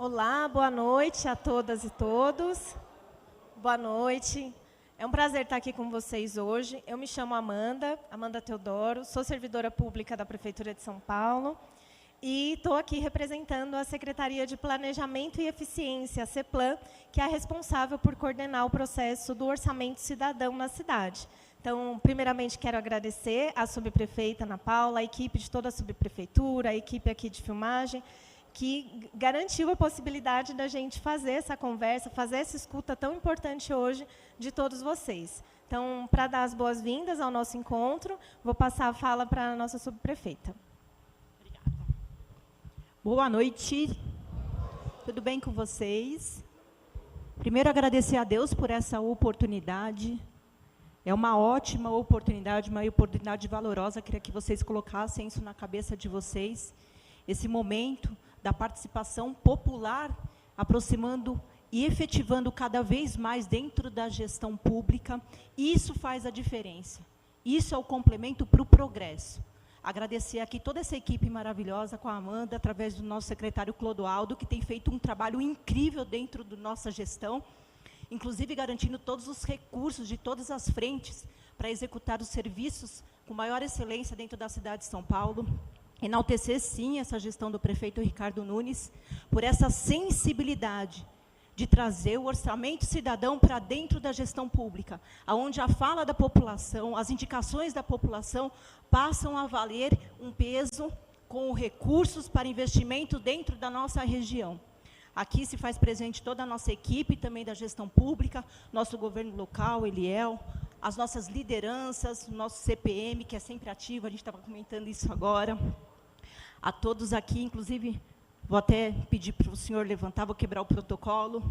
Olá, boa noite a todas e todos. Boa noite. É um prazer estar aqui com vocês hoje. Eu me chamo Amanda Teodoro, sou servidora pública da Prefeitura de São Paulo e estou aqui representando a Secretaria de Planejamento e Eficiência, a CEPLAN, que é a responsável por coordenar o processo do orçamento cidadão na cidade. Então, primeiramente, quero agradecer à subprefeita Ana Paula, a equipe de toda a subprefeitura, a equipe aqui de filmagem, que garantiu a possibilidade da gente fazer essa conversa, fazer essa escuta tão importante hoje de todos vocês. Então, para dar as boas-vindas ao nosso encontro, vou passar a fala para a nossa subprefeita. Obrigada. Boa noite. Tudo bem com vocês? Primeiro, agradecer a Deus por essa oportunidade. É uma ótima oportunidade, uma oportunidade valorosa. Queria que vocês colocassem isso na cabeça de vocês. Esse momento da participação popular, aproximando e efetivando cada vez mais dentro da gestão pública. Isso faz a diferença. Isso é o complemento para o progresso. Agradecer aqui toda essa equipe maravilhosa com a Amanda, através do nosso secretário Clodoaldo, que tem feito um trabalho incrível dentro da nossa gestão, inclusive garantindo todos os recursos de todas as frentes para executar os serviços com maior excelência dentro da cidade de São Paulo. Enaltecer, sim, essa gestão do prefeito Ricardo Nunes, por essa sensibilidade de trazer o orçamento cidadão para dentro da gestão pública, onde a fala da população, as indicações da população passam a valer um peso com recursos para investimento dentro da nossa região. Aqui se faz presente toda a nossa equipe também da gestão pública, nosso governo local, Eliel, as nossas lideranças, nosso CPM, que é sempre ativo, a gente estava comentando isso agora. A todos aqui, inclusive, vou até pedir para o senhor levantar, vou quebrar o protocolo.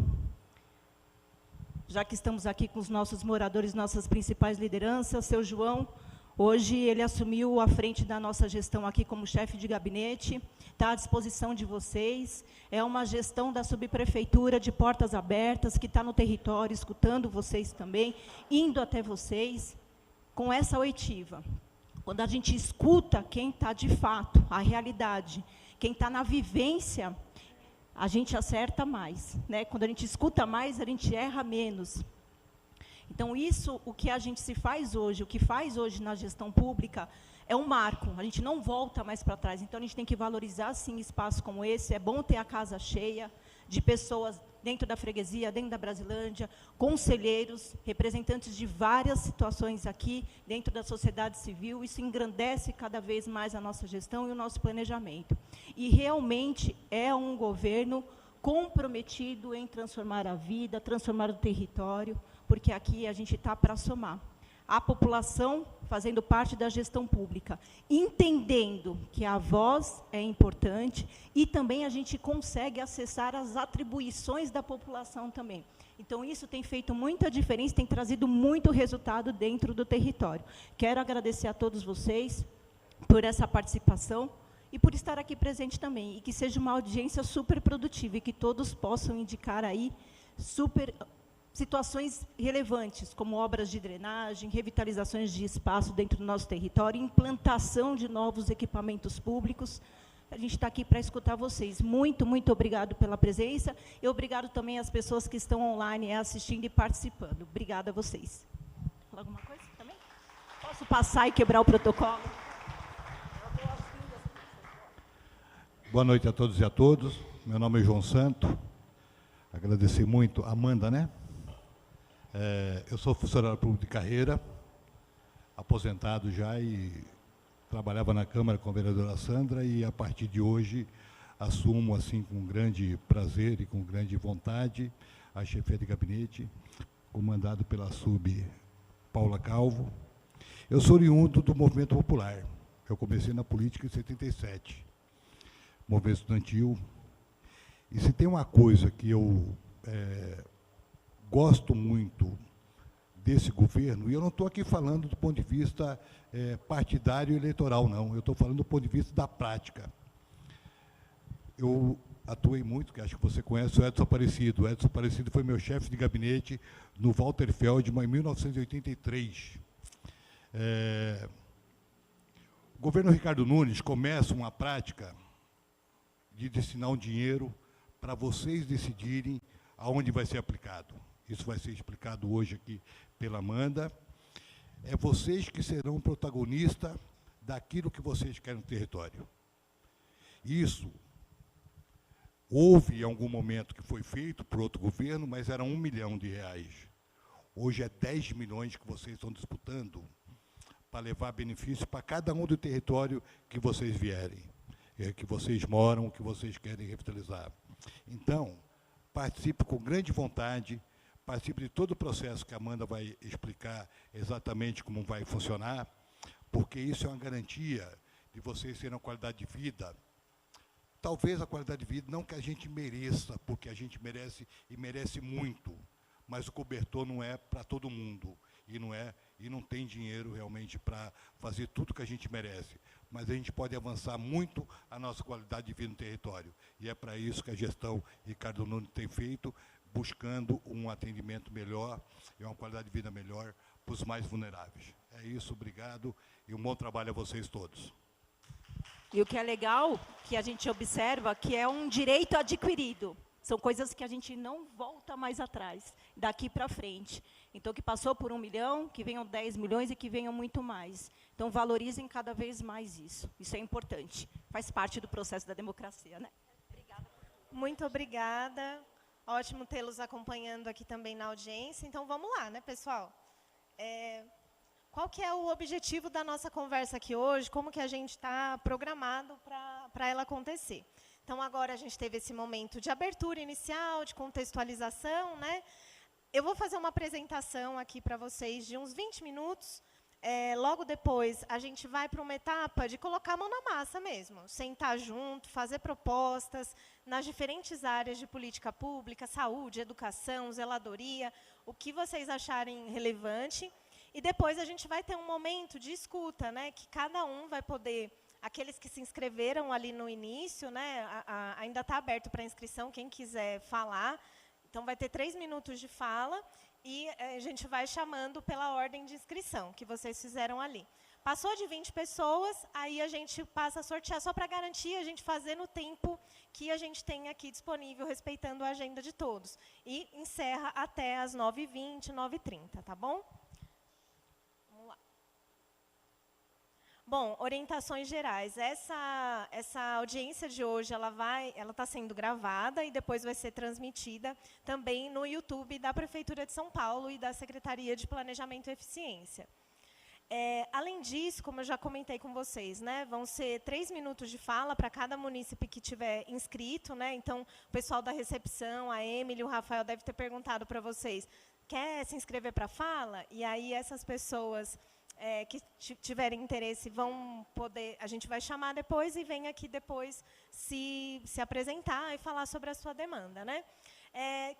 Já que estamos aqui com os nossos moradores, nossas principais lideranças, seu João, hoje ele assumiu a frente da nossa gestão aqui como chefe de gabinete, está à disposição de vocês. É uma gestão da subprefeitura de portas abertas, que está no território, escutando vocês também, indo até vocês, com essa oitiva. Quando a gente escuta quem está de fato, a realidade, quem está na vivência, a gente acerta mais, né? Quando a gente escuta mais, a gente erra menos. Então, isso, o que a gente se faz hoje, o que faz hoje na gestão pública, é um marco, a gente não volta mais para trás. Então, a gente tem que valorizar, sim, espaços como esse. É bom ter a casa cheia de pessoas dentro da freguesia, dentro da Brasilândia, conselheiros, representantes de várias situações aqui, dentro da sociedade civil. Isso engrandece cada vez mais a nossa gestão e o nosso planejamento. E, realmente, é um governo comprometido em transformar a vida, transformar o território, porque aqui a gente está para somar. A população fazendo parte da gestão pública, entendendo que a voz é importante e também a gente consegue acessar as atribuições da população também. Então, isso tem feito muita diferença, tem trazido muito resultado dentro do território. Quero agradecer a todos vocês por essa participação e por estar aqui presente também, e que seja uma audiência super produtiva e que todos possam indicar aí situações relevantes, como obras de drenagem, revitalizações de espaço dentro do nosso território, implantação de novos equipamentos públicos. A gente está aqui para escutar vocês. Muito, muito obrigado pela presença e obrigado também às pessoas que estão online assistindo e participando. Obrigada a vocês. Falar alguma coisa também? Posso passar e quebrar o protocolo? Boa noite a todos e a todas. Meu nome é João Santo. Agradecer muito. Amanda, né? Eu sou funcionário público de carreira, aposentado já, e trabalhava na Câmara com a vereadora Sandra, e a partir de hoje assumo, assim, com grande prazer e com grande vontade, a chefia de gabinete, comandado pela sub Paula Calvo. Eu sou oriundo do movimento popular. Eu comecei na política em 77, movimento estudantil. E se tem uma coisa que eu gosto muito desse governo, e eu não estou aqui falando do ponto de vista partidário e eleitoral, não. Eu estou falando do ponto de vista da prática. Eu atuei muito, que acho que você conhece, o Edson Aparecido. O Edson Aparecido foi meu chefe de gabinete no Walter Feldman, em 1983. O governo Ricardo Nunes começa uma prática de destinar um dinheiro para vocês decidirem aonde vai ser aplicado. Isso vai ser explicado hoje aqui pela Amanda. É vocês que serão protagonistas daquilo que vocês querem no território. Isso houve em algum momento que foi feito por outro governo, mas era R$ 1 milhão. Hoje é 10 milhões que vocês estão disputando para levar benefício para cada um do território que vocês vierem, que vocês moram, que vocês querem revitalizar. Então, participe com grande vontade, participe de todo o processo que a Amanda vai explicar exatamente como vai funcionar, porque isso é uma garantia de vocês terem uma qualidade de vida. Talvez a qualidade de vida, não que a gente mereça, porque a gente merece e merece muito, mas o cobertor não é para todo mundo, e não tem dinheiro realmente para fazer tudo que a gente merece. Mas a gente pode avançar muito a nossa qualidade de vida no território. E é para isso que a gestão Ricardo Nunes tem feito, buscando um atendimento melhor e uma qualidade de vida melhor para os mais vulneráveis. É isso, obrigado, e um bom trabalho a vocês todos. E o que é legal, que a gente observa, que é um direito adquirido. São coisas que a gente não volta mais atrás, daqui para frente. Então, que passou por 1 milhão, que venham 10 milhões e que venham muito mais. Então, valorizem cada vez mais isso. Isso é importante. Faz parte do processo da democracia, né? Obrigada. Muito obrigada. Ótimo tê-los acompanhando aqui também na audiência. Então, vamos lá, né, pessoal? Qual que é o objetivo da nossa conversa aqui hoje? Como que a gente está programado para ela acontecer? Então, agora a gente teve esse momento de abertura inicial, de contextualização, né? Eu vou fazer uma apresentação aqui para vocês de uns 20 minutos. Logo depois, a gente vai para uma etapa de colocar a mão na massa mesmo, sentar junto, fazer propostas nas diferentes áreas de política pública, saúde, educação, zeladoria, o que vocês acharem relevante. E depois a gente vai ter um momento de escuta, né, que cada um vai poder... Aqueles que se inscreveram ali no início, né, ainda está aberto para inscrição, quem quiser falar. Então, vai ter 3 minutos de fala e a gente vai chamando pela ordem de inscrição que vocês fizeram ali. Passou de 20 pessoas, aí a gente passa a sortear, só para garantir a gente fazer no tempo que a gente tem aqui disponível, respeitando a agenda de todos. E encerra até às 9h20, 9h30, tá bom? Bom, orientações gerais. Essa audiência de hoje, ela está sendo gravada e depois vai ser transmitida também no YouTube da Prefeitura de São Paulo e da Secretaria de Planejamento e Eficiência. Além disso, como eu já comentei com vocês, né, vão ser 3 minutos de fala para cada munícipe que tiver inscrito, né? Então, o pessoal da recepção, a Emily e o Rafael devem ter perguntado para vocês, quer se inscrever para a fala? E aí essas pessoas... que tiverem interesse vão poder, a gente vai chamar depois e vem aqui depois se apresentar e falar sobre a sua demanda, né?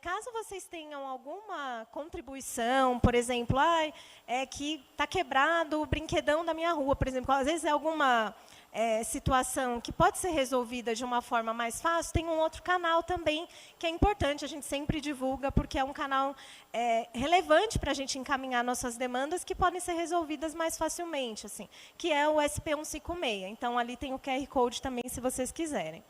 Caso vocês tenham alguma contribuição, por exemplo, que está quebrado o brinquedão da minha rua, por exemplo, às vezes é alguma situação que pode ser resolvida de uma forma mais fácil, tem um outro canal também que é importante, a gente sempre divulga, porque é um canal relevante para a gente encaminhar nossas demandas que podem ser resolvidas mais facilmente, assim, que é o SP156. Então, ali tem o QR Code também, se vocês quiserem.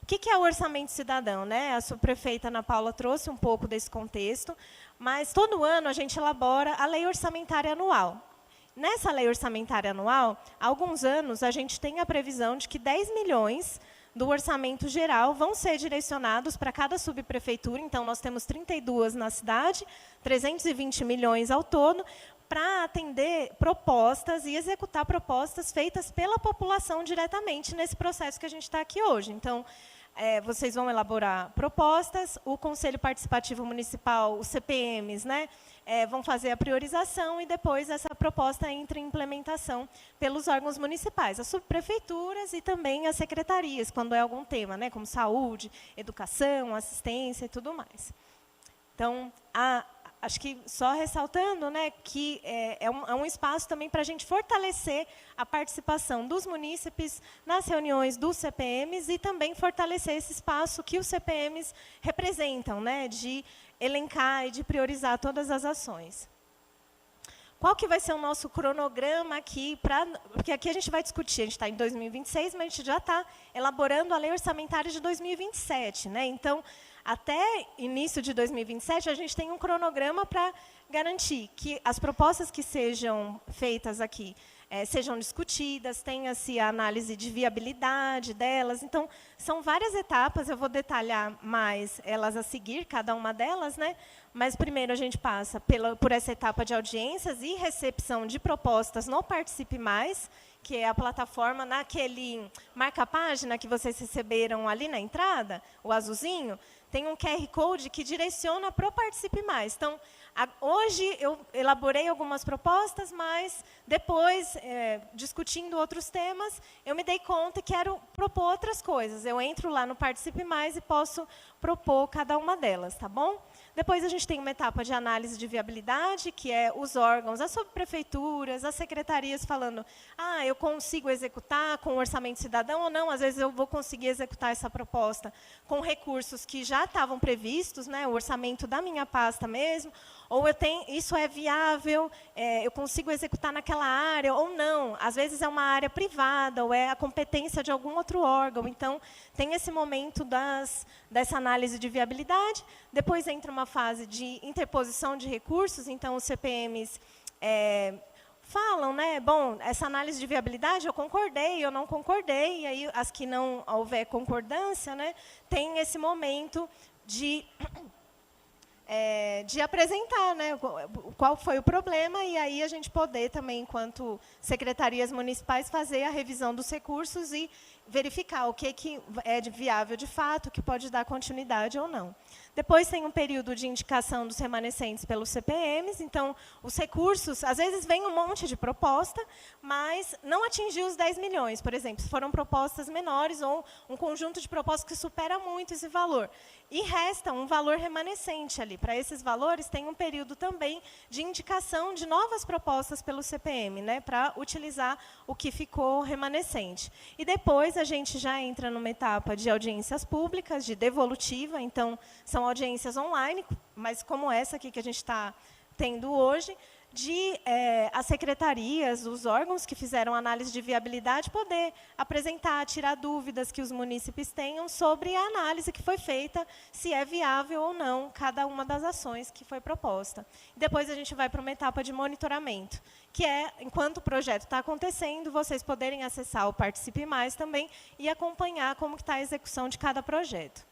O que é o orçamento cidadão, né? A subprefeita Ana Paula trouxe um pouco desse contexto, mas todo ano a gente elabora a lei orçamentária anual. Nessa lei orçamentária anual, há alguns anos, a gente tem a previsão de que 10 milhões do orçamento geral vão ser direcionados para cada subprefeitura. Então, nós temos 32 na cidade, 320 milhões ao todo, para atender propostas e executar propostas feitas pela população diretamente nesse processo que a gente está aqui hoje. Então, vocês vão elaborar propostas, o Conselho Participativo Municipal, os CPMs, né, vão fazer a priorização e depois essa proposta entra em implementação pelos órgãos municipais, as subprefeituras e também as secretarias, quando é algum tema, né, como saúde, educação, assistência e tudo mais. Então, acho que só ressaltando, né, que é um espaço também para a gente fortalecer a participação dos munícipes nas reuniões dos CPMs e também fortalecer esse espaço que os CPMs representam, né, de elencar e de priorizar todas as ações. qual que vai ser o nosso cronograma aqui, porque aqui a gente vai discutir, a gente está em 2026, mas a gente já está elaborando a lei orçamentária de 2027. Né? Então, até início de 2027, a gente tem um cronograma para garantir que as propostas que sejam feitas aqui sejam discutidas, tenha-se a análise de viabilidade delas. Então, são várias etapas, eu vou detalhar mais elas a seguir, cada uma delas, né? Mas, primeiro, a gente passa por essa etapa de audiências e recepção de propostas no Participe Mais, que é a plataforma, naquele marca-página que vocês receberam ali na entrada, o azulzinho, tem um QR Code que direciona para o Participe Mais. Então, hoje eu elaborei algumas propostas, mas depois, discutindo outros temas, eu me dei conta que quero propor outras coisas. Eu entro lá no Participe Mais e posso propor cada uma delas, tá bom? Depois, a gente tem uma etapa de análise de viabilidade, que é os órgãos, as subprefeituras, as secretarias falando, eu consigo executar com o orçamento cidadão ou não, às vezes eu vou conseguir executar essa proposta com recursos que já estavam previstos, né, o orçamento da minha pasta mesmo, ou isso é viável, eu consigo executar naquela área, ou não. Às vezes é uma área privada, ou é a competência de algum outro órgão. Então, tem esse momento dessa análise de viabilidade. Depois entra uma fase de interposição de recursos. Então, os CPMs falam, né, bom, essa análise de viabilidade eu concordei, eu não concordei, e aí as que não houver concordância, né, tem esse momento de apresentar, né, qual foi o problema, e aí a gente poder também, enquanto secretarias municipais, fazer a revisão dos recursos e verificar o que é viável de fato, o que pode dar continuidade ou não. Depois tem um período de indicação dos remanescentes pelos CPMs, então, os recursos, às vezes vem um monte de proposta, mas não atingiu os 10 milhões, por exemplo, se foram propostas menores ou um conjunto de propostas que supera muito esse valor. E resta um valor remanescente ali. Para esses valores, tem um período também de indicação de novas propostas pelo CPM, né, para utilizar o que ficou remanescente. E depois, a gente já entra numa etapa de audiências públicas, de devolutiva, então, são audiências online, mas como essa aqui que a gente está tendo hoje, de as secretarias, os órgãos que fizeram análise de viabilidade, poder apresentar, tirar dúvidas que os munícipes tenham sobre a análise que foi feita, se é viável ou não cada uma das ações que foi proposta. Depois, a gente vai para uma etapa de monitoramento, que é, enquanto o projeto está acontecendo, vocês poderem acessar o Participe Mais também e acompanhar como está a execução de cada projeto.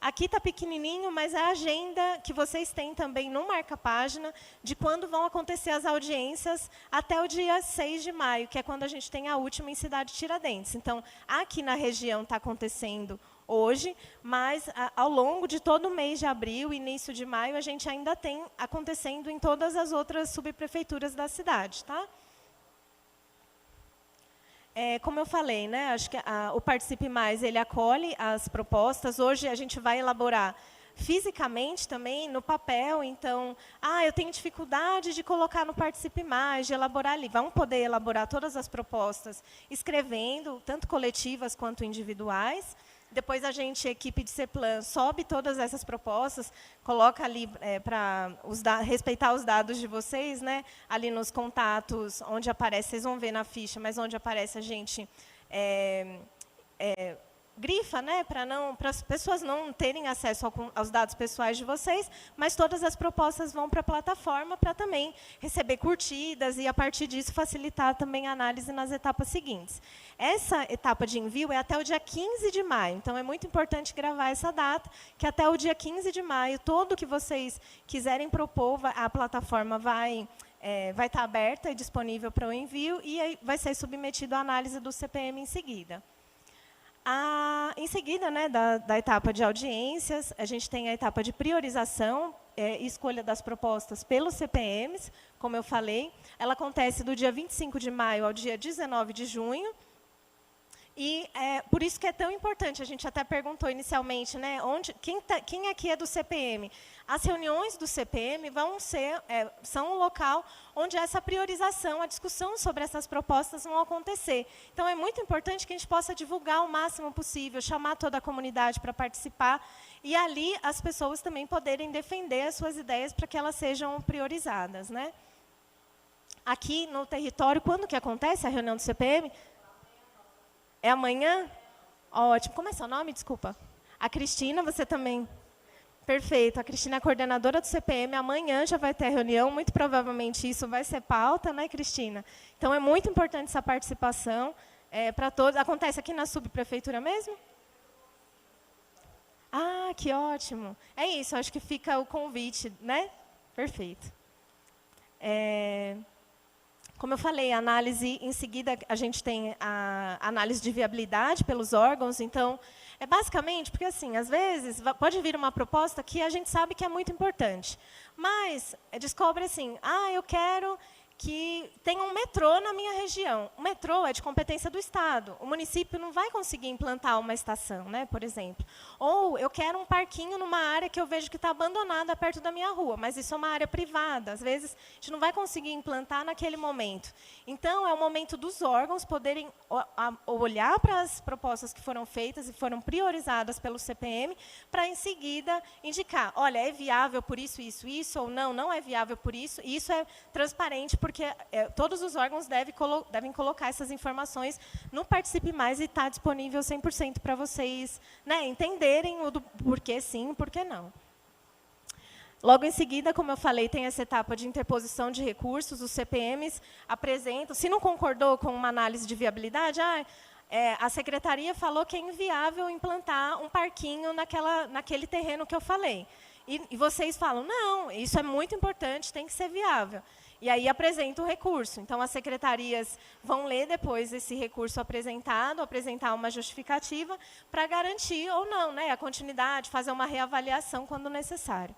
Aqui está pequenininho, mas é a agenda que vocês têm também no marca-página de quando vão acontecer as audiências até o dia 6 de maio, que é quando a gente tem a última em Cidade Tiradentes. Então, aqui na região está acontecendo hoje, mas ao longo de todo o mês de abril, início de maio, a gente ainda tem acontecendo em todas as outras subprefeituras da cidade, tá? Como eu falei, né, acho que o Participe Mais ele acolhe as propostas. Hoje a gente vai elaborar fisicamente também, no papel. Então, eu tenho dificuldade de colocar no Participe Mais, de elaborar ali. Vamos poder elaborar todas as propostas escrevendo, tanto coletivas quanto individuais. Depois, a equipe de CEPLAN, sobe todas essas propostas, coloca ali para respeitar os dados de vocês, né, ali nos contatos, onde aparece, vocês vão ver na ficha, mas onde aparece a gente grifa, né, para as pessoas não terem acesso aos dados pessoais de vocês, mas todas as propostas vão para a plataforma para também receber curtidas e, a partir disso, facilitar também a análise nas etapas seguintes. Essa etapa de envio é até o dia 15 de maio, então é muito importante gravar essa data, que até o dia 15 de maio, todo o que vocês quiserem propor, a plataforma vai estar aberta e disponível para o envio, e aí vai ser submetido à análise do CPM em seguida. Em seguida, né, da etapa de audiências, a gente tem a etapa de priorização e escolha das propostas pelos CPMs, como eu falei. Ela acontece do dia 25 de maio ao dia 19 de junho. E por isso que é tão importante, a gente até perguntou inicialmente, né, quem aqui é do CPM? As reuniões do CPM são um local onde essa priorização, a discussão sobre essas propostas vão acontecer. Então, é muito importante que a gente possa divulgar o máximo possível, chamar toda a comunidade para participar, e ali as pessoas também poderem defender as suas ideias para que elas sejam priorizadas, né? aqui no território. Quando que acontece a reunião do CPM? É amanhã? Ótimo. Como é seu nome? Desculpa. A Cristina, você também. Perfeito. A Cristina é a coordenadora do CPM. Amanhã já vai ter a reunião. Muito provavelmente isso vai ser pauta, né, Cristina? Então, é muito importante essa participação para todos. Acontece aqui na subprefeitura mesmo? Ah, que ótimo. É isso, acho que fica o convite, né? Perfeito. Como eu falei, a análise, em seguida, a gente tem a análise de viabilidade pelos órgãos. Então, é basicamente, porque, assim, às vezes, pode vir uma proposta que a gente sabe que é muito importante, mas descobre assim, eu quero que tenha um metrô na minha região. O metrô é de competência do Estado. O município não vai conseguir implantar uma estação, né, por exemplo. Ou eu quero um parquinho numa área que eu vejo que está abandonada perto da minha rua, mas isso é uma área privada. Às vezes, a gente não vai conseguir implantar naquele momento. Então, é o momento dos órgãos poderem olhar para as propostas que foram feitas e foram priorizadas pelo CPM, para, em seguida, indicar, olha, é viável por isso, isso, isso, ou não, não é viável por isso. E isso é transparente, porque todos os órgãos devem colocar essas informações no Participe Mais e está disponível 100% para vocês, né, entenderem o do porquê sim e porquê não. Logo em seguida, como eu falei, tem essa etapa de interposição de recursos. Os CPMs apresentam, se não concordou com uma análise de viabilidade, a secretaria falou que é inviável implantar um parquinho naquele terreno que eu falei. E vocês falam, não, isso é muito importante, tem que ser viável. E aí apresenta o recurso. Então, as secretarias vão ler depois esse recurso apresentado, apresentar uma justificativa para garantir ou não, né, a continuidade, fazer uma reavaliação quando necessário.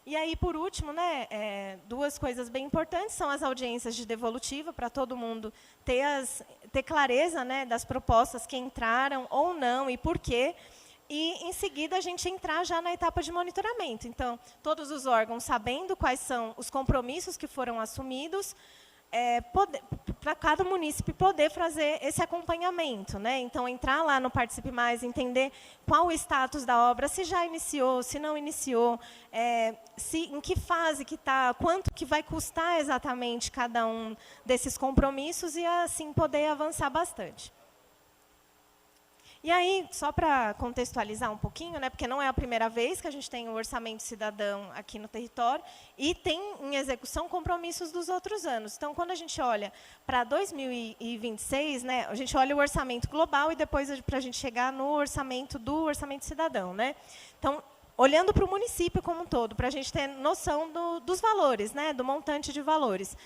E aí, por último, né, duas coisas bem importantes são as audiências de devolutiva, para todo mundo ter clareza, né, das propostas que entraram ou não e por quê. E, em seguida, a gente entrar já na etapa de monitoramento. Então, todos os órgãos sabendo quais são os compromissos que foram assumidos, para cada munícipe poder fazer esse acompanhamento, né? Então, entrar lá no Participe Mais, entender qual o status da obra, se já iniciou, se não iniciou, em que fase que está, quanto que vai custar exatamente cada um desses compromissos e, assim, poder avançar bastante. E aí, só para contextualizar um pouquinho, né, porque não é a primeira vez que a gente tem o orçamento cidadão aqui no território, e tem em execução compromissos dos outros anos. Então, quando a gente olha para 2026, né, a gente olha o orçamento global e depois para a gente chegar no orçamento do orçamento cidadão, né? Então, olhando para o município como um todo, para a gente ter noção dos valores, né, do montante de valores.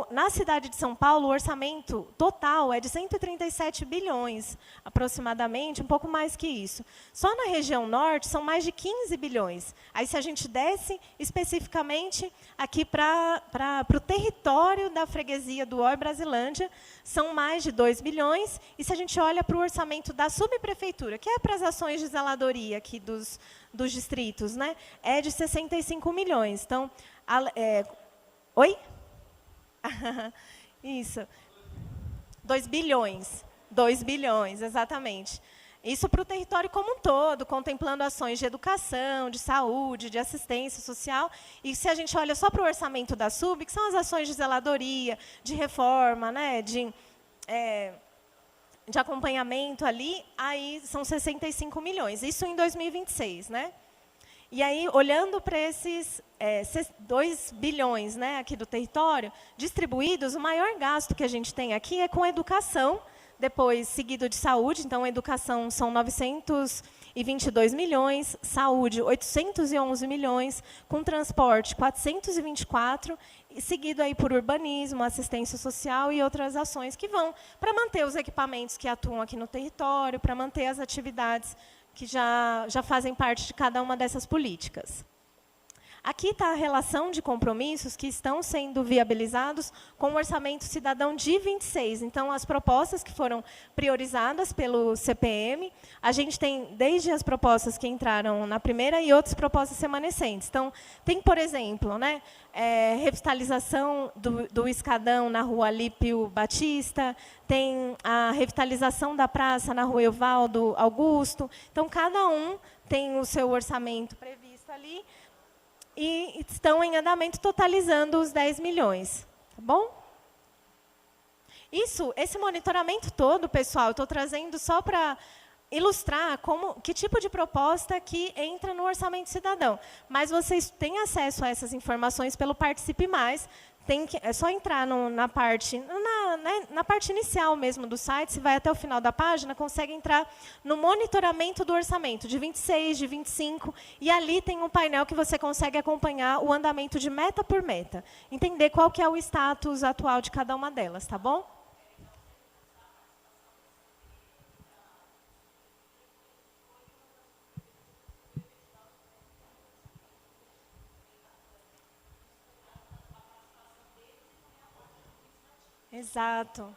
Na cidade de São Paulo, o orçamento total é de 137 bilhões, aproximadamente, um pouco mais que isso. Só na região norte, são mais de 15 bilhões. Aí, se a gente desce especificamente aqui para o território da freguesia do Oi Brasilândia, são mais de 2 bilhões. E, se a gente olha para o orçamento da subprefeitura, que é para as ações de zeladoria aqui dos distritos, né, é de 65 milhões. Então, oi? Isso. 2 bilhões. 2 bilhões, exatamente. Isso para o território como um todo, contemplando ações de educação, de saúde, de assistência social. E se a gente olha só para o orçamento da SUB, que são as ações de zeladoria, de reforma, né, de acompanhamento ali, aí são 65 milhões. Isso em 2026, né? E aí, olhando para esses 2 bilhões, né, aqui do território, distribuídos, o maior gasto que a gente tem aqui é com educação, depois seguido de saúde. Então, a educação são 922 milhões, saúde 811 milhões, com transporte 424, e seguido aí por urbanismo, assistência social e outras ações que vão para manter os equipamentos que atuam aqui no território, para manter as atividades que já fazem parte de cada uma dessas políticas. Aqui está a relação de compromissos que estão sendo viabilizados com o Orçamento Cidadão de 26. Então, as propostas que foram priorizadas pelo CPM, a gente tem desde as propostas que entraram na primeira e outras propostas remanescentes. Então, tem, por exemplo, né, revitalização do escadão na Rua Alípio Batista, tem a revitalização da praça na Rua Evaldo Augusto. Então, cada um tem o seu orçamento previsto ali. e estão em andamento, totalizando os 10 milhões. Tá bom? Esse monitoramento todo, pessoal, eu estou trazendo só para ilustrar que tipo de proposta que entra no Orçamento Cidadão. Mas vocês têm acesso a essas informações pelo Participe Mais. É só entrar na parte inicial mesmo do site, se vai até o final da página, consegue entrar no monitoramento do orçamento, de 26, de 25, e ali tem um painel que você consegue acompanhar o andamento de meta por meta, entender qual que é o status atual de cada uma delas, tá bom? Exato.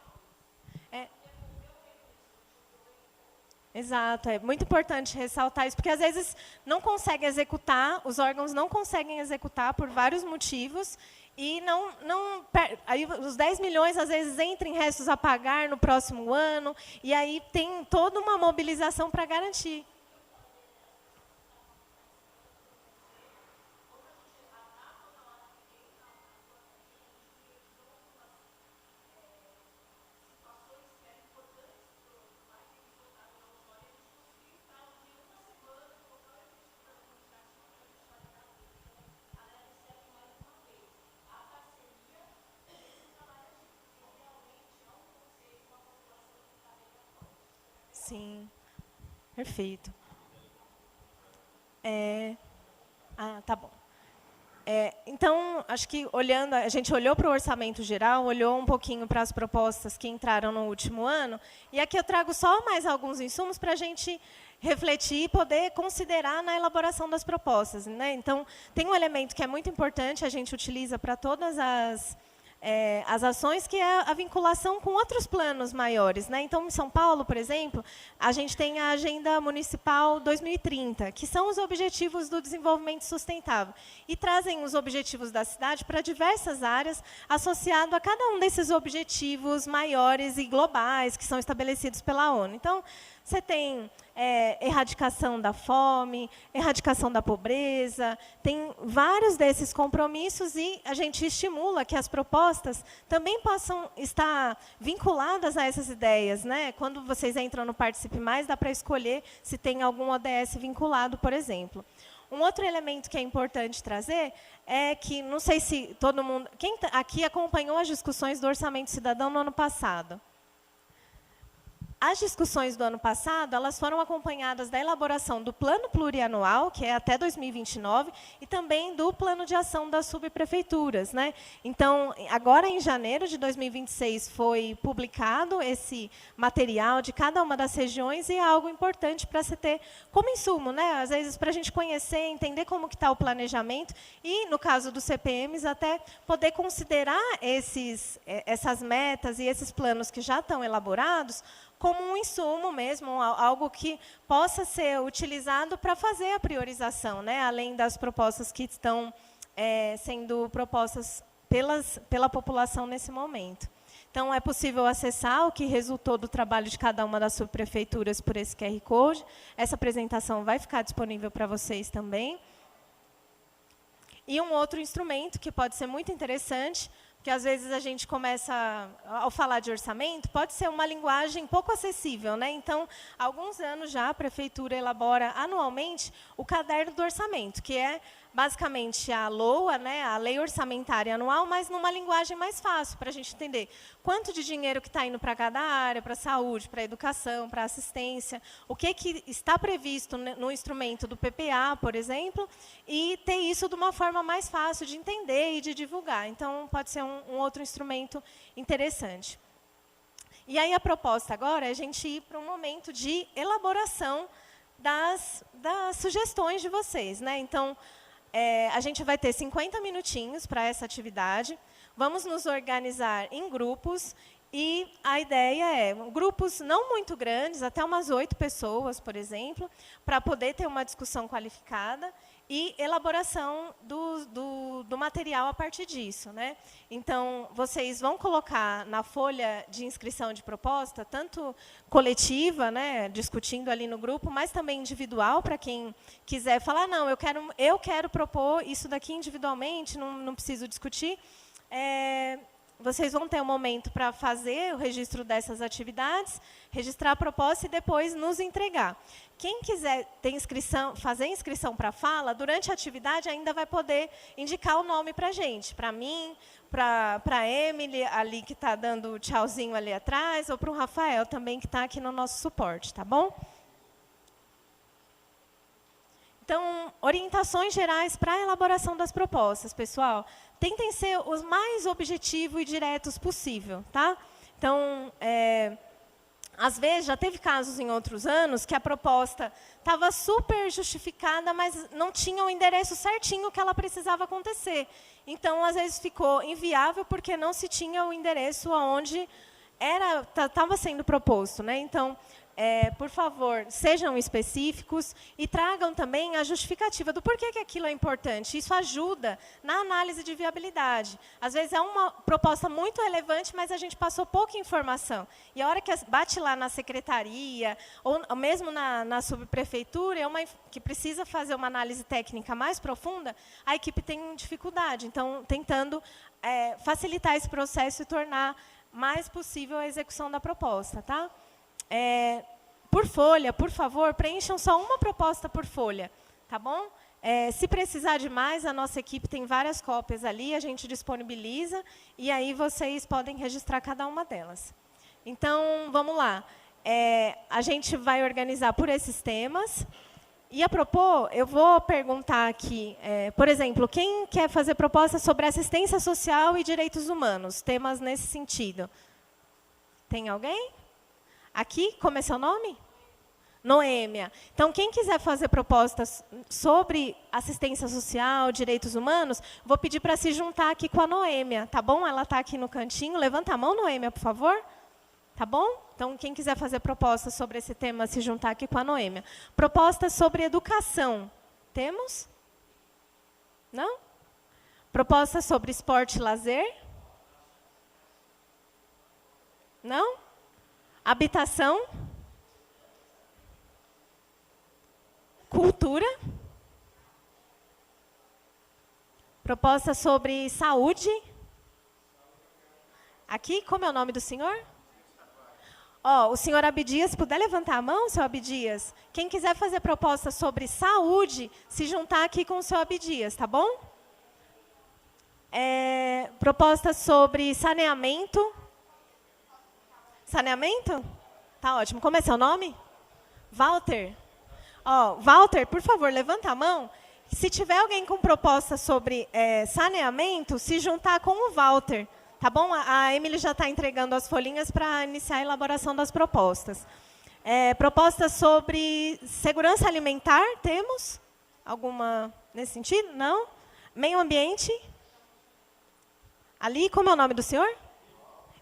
Exato, é muito importante ressaltar isso, porque às vezes não consegue executar, os órgãos não conseguem executar por vários motivos, e aí os 10 milhões às vezes entram em restos a pagar no próximo ano, e aí tem toda uma mobilização para garantir. Sim, perfeito. Tá bom. Então, acho que a gente olhou para o orçamento geral, olhou um pouquinho para as propostas que entraram no último ano, e aqui eu trago só mais alguns insumos para a gente refletir e poder considerar na elaboração das propostas, né? Então, tem um elemento que é muito importante, a gente utiliza para todas as ações, que é a vinculação com outros planos maiores, né? Então, em São Paulo, por exemplo, a gente tem a Agenda Municipal 2030, que são os Objetivos do Desenvolvimento Sustentável, e trazem os objetivos da cidade para diversas áreas, associado a cada um desses objetivos maiores e globais, que são estabelecidos pela ONU. Então, você tem erradicação da fome, erradicação da pobreza, tem vários desses compromissos, e a gente estimula que as propostas também possam estar vinculadas a essas ideias, né? Quando vocês entram no Participe Mais, dá para escolher se tem algum ODS vinculado, por exemplo. Um outro elemento que é importante trazer é que, não sei se todo mundo... Quem aqui acompanhou as discussões do Orçamento Cidadão no ano passado? As discussões do ano passado, elas foram acompanhadas da elaboração do Plano Plurianual, que é até 2029, e também do Plano de Ação das Subprefeituras, né? Então, agora em janeiro de 2026, foi publicado esse material de cada uma das regiões, e é algo importante para se ter como insumo, né? Às vezes, para a gente conhecer, entender como que está o planejamento, e, no caso dos CPMs, até poder considerar essas metas e esses planos que já estão elaborados, como um insumo mesmo, algo que possa ser utilizado para fazer a priorização, né? Além das propostas que estão sendo propostas pela população nesse momento. Então, é possível acessar o que resultou do trabalho de cada uma das subprefeituras por esse QR Code. Essa apresentação vai ficar disponível para vocês também. E um outro instrumento que pode ser muito interessante, que às vezes a gente começa, ao falar de orçamento, pode ser uma linguagem pouco acessível, né? Então, há alguns anos já a Prefeitura elabora anualmente o Caderno do Orçamento, que é basicamente a LOA, né, a Lei Orçamentária Anual, mas numa linguagem mais fácil, para a gente entender quanto de dinheiro que está indo para cada área, para a saúde, para a educação, para a assistência, o que está previsto no instrumento do PPA, por exemplo, e ter isso de uma forma mais fácil de entender e de divulgar. Então, pode ser um outro instrumento interessante. E aí a proposta agora é a gente ir para um momento de elaboração das sugestões de vocês, né? Então, a gente vai ter 50 minutinhos para essa atividade. Vamos nos organizar em grupos E a ideia é grupos não muito grandes, até umas 8 pessoas, por exemplo, para poder ter uma discussão qualificada e elaboração do material a partir disso, né? Então, vocês vão colocar na folha de inscrição de proposta, tanto coletiva, né, discutindo ali no grupo, mas também individual, para quem quiser falar, não, eu quero propor isso daqui individualmente, não preciso discutir. Vocês vão ter um momento para fazer o registro dessas atividades, registrar a proposta e depois nos entregar. Quem quiser fazer inscrição para fala, durante a atividade ainda vai poder indicar o nome para a gente, para mim, para a Emily, ali que está dando tchauzinho ali atrás, ou para o Rafael também, que está aqui no nosso suporte, tá bom? Então, orientações gerais para a elaboração das propostas, pessoal. Tentem ser os mais objetivos e diretos possível, tá? Então, às vezes, já teve casos em outros anos que a proposta estava super justificada, mas não tinha o endereço certinho que ela precisava acontecer. Então, às vezes, ficou inviável porque não se tinha o endereço onde estava sendo proposto, né? Então, por favor, sejam específicos e tragam também a justificativa do porquê que aquilo é importante. Isso ajuda na análise de viabilidade. Às vezes é uma proposta muito relevante, mas a gente passou pouca informação. E a hora que bate lá na secretaria, ou mesmo na subprefeitura, que precisa fazer uma análise técnica mais profunda, a equipe tem dificuldade. Então, tentando facilitar esse processo e tornar mais possível a execução da proposta, tá? Por folha, por favor, preencham só uma proposta por folha, tá bom? Se precisar de mais, a nossa equipe tem várias cópias ali, a gente disponibiliza, e aí vocês podem registrar cada uma delas. Então, vamos lá. A gente vai organizar por esses temas. E a propor, eu vou perguntar aqui, por exemplo, quem quer fazer proposta sobre assistência social e direitos humanos? Temas nesse sentido. Tem alguém? Aqui, como é seu nome? Noêmia. Então, quem quiser fazer propostas sobre assistência social, direitos humanos, vou pedir para se juntar aqui com a Noêmia, tá bom? Ela está aqui no cantinho. Levanta a mão, Noêmia, por favor. Tá bom? Então, quem quiser fazer propostas sobre esse tema, se juntar aqui com a Noêmia. Propostas sobre educação. Temos? Não? Propostas sobre esporte e lazer? Não? Habitação? Cultura? Proposta sobre saúde? Aqui, como é o nome do senhor? O senhor Abdias, se puder levantar a mão, seu Abdias. Quem quiser fazer proposta sobre saúde, se juntar aqui com o seu Abdias, tá bom? Proposta sobre saneamento? Saneamento? Tá ótimo. Como é seu nome? Walter. Walter, por favor, levanta a mão. Se tiver alguém com proposta sobre saneamento, se juntar com o Walter. Tá bom? A Emily já está entregando as folhinhas para iniciar a elaboração das propostas. Propostas sobre segurança alimentar, temos? Alguma nesse sentido? Não? Meio ambiente? Ali, como é o nome do senhor?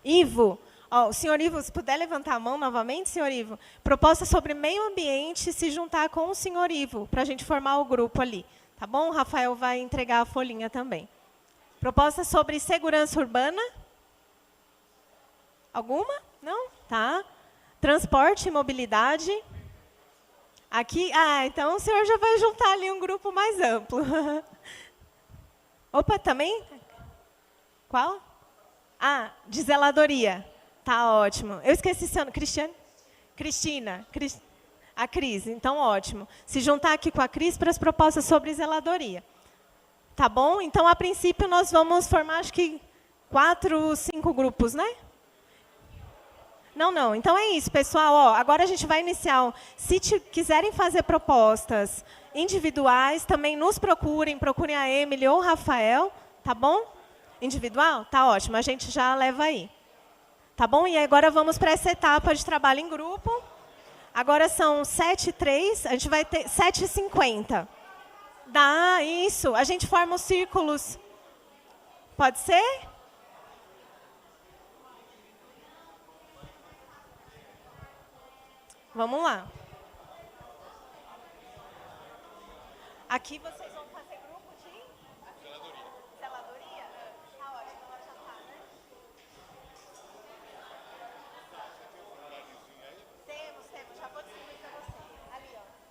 Ivo. O senhor Ivo, se puder levantar a mão novamente, senhor Ivo. Proposta sobre meio ambiente, se juntar com o senhor Ivo, para a gente formar o grupo ali. Tá bom? O Rafael vai entregar a folhinha também. Proposta sobre segurança urbana? Alguma? Não? Tá. Transporte e mobilidade? Aqui? Então o senhor já vai juntar ali um grupo mais amplo. Opa, também? Qual? De zeladoria. Tá ótimo. Eu esqueci seu nome. Cristiane? Cristina. A Cris. Então, ótimo. Se juntar aqui com a Cris para as propostas sobre zeladoria. Tá bom? Então, a princípio, nós vamos formar, acho que, 4, 5 grupos, né? Não. Então, é isso, pessoal. Agora a gente vai iniciar. Se quiserem fazer propostas individuais, também nos procurem a Emily ou o Rafael. Tá bom? Individual? Tá ótimo. A gente já leva aí. Tá bom? E agora vamos para essa etapa de trabalho em grupo. Agora são 7h03, a gente vai ter 7h50. Dá, isso. A gente forma os círculos. Pode ser? Vamos lá. Aqui vocês vão fazer grupo de zeladoria? Tá ótimo, ela já tá, né? Temos, já vou distribuir para você. Ali, ó.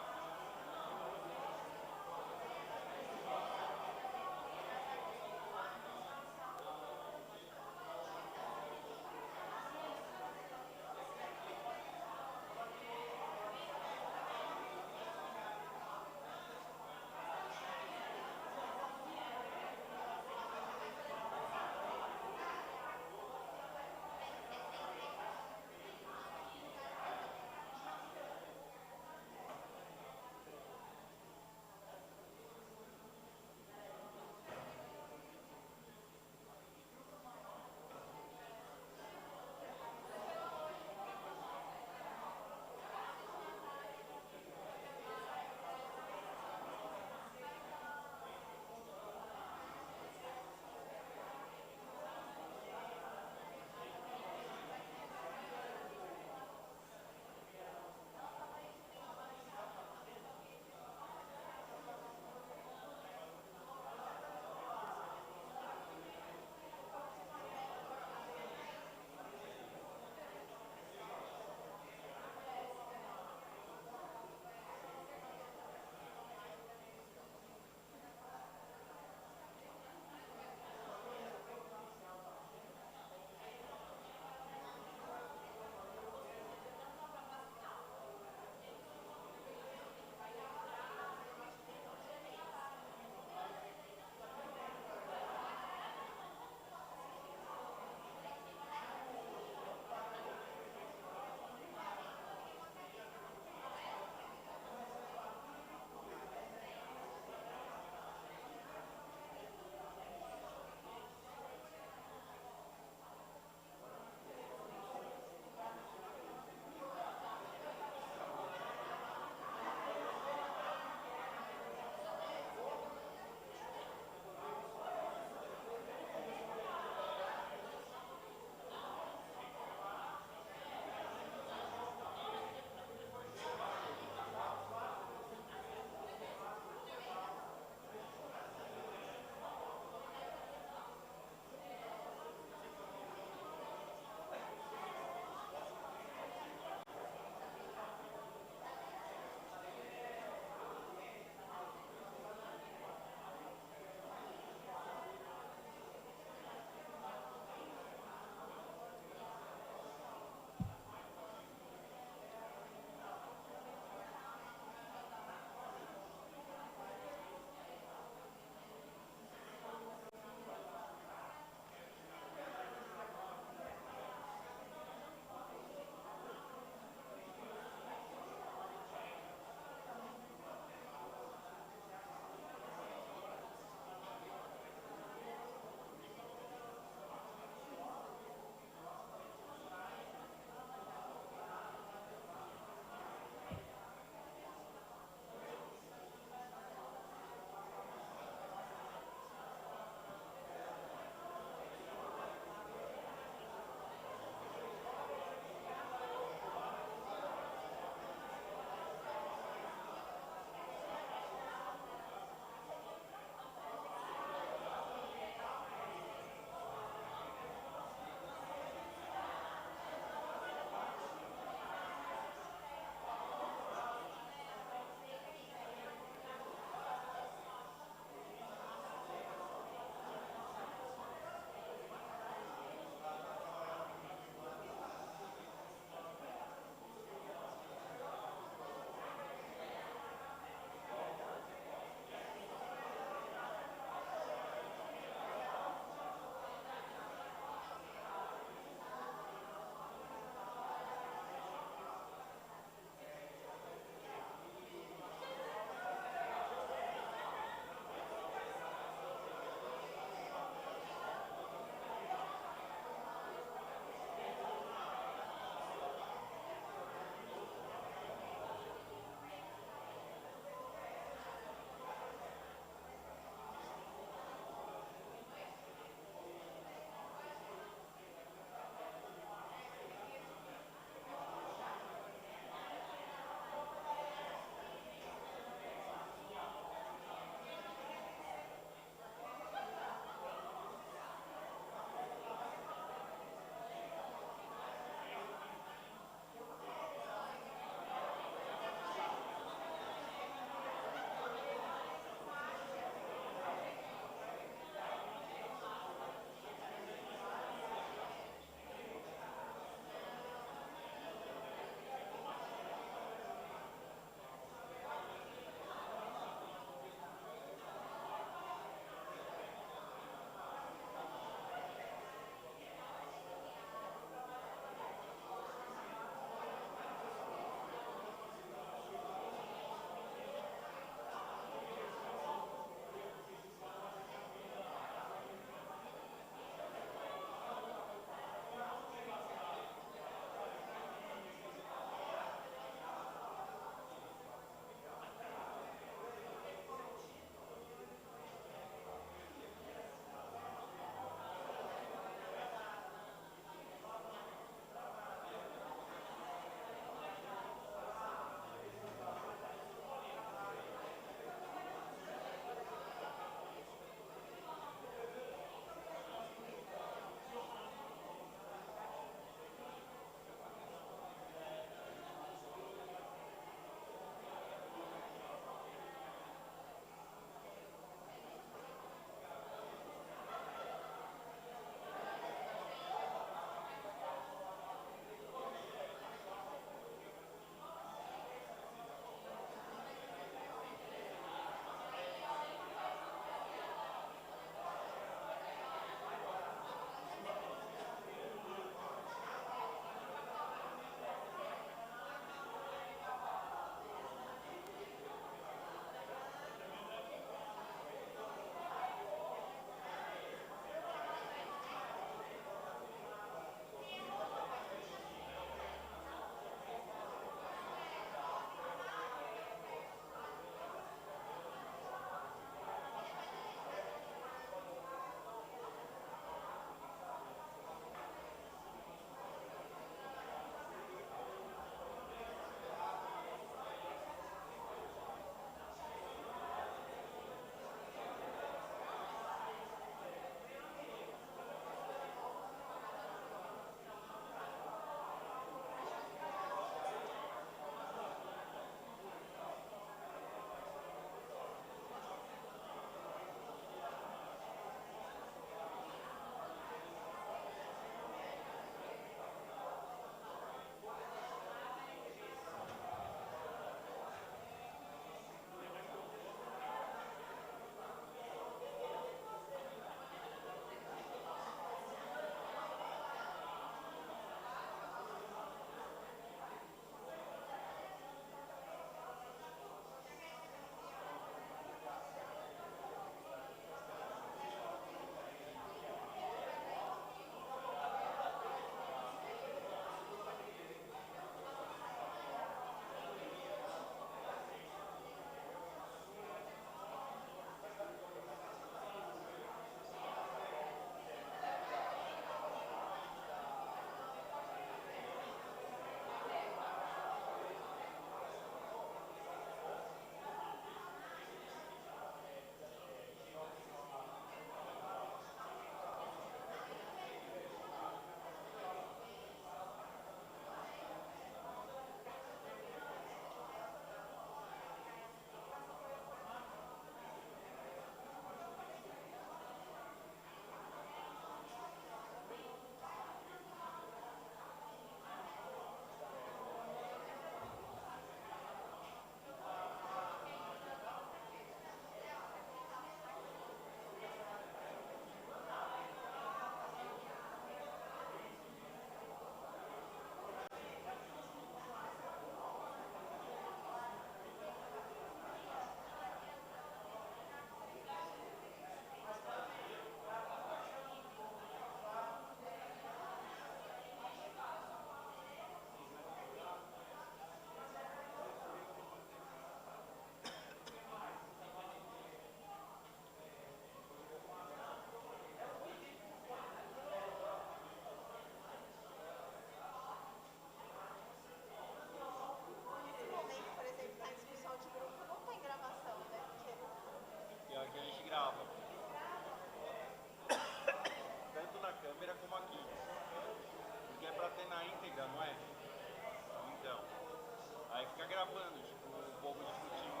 Aí fica gravando, tipo, o povo discutindo,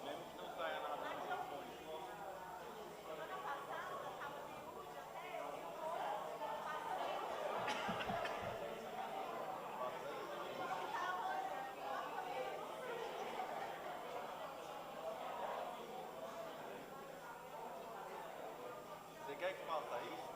mesmo que não saia nada no telefone. Você quer que faça isso?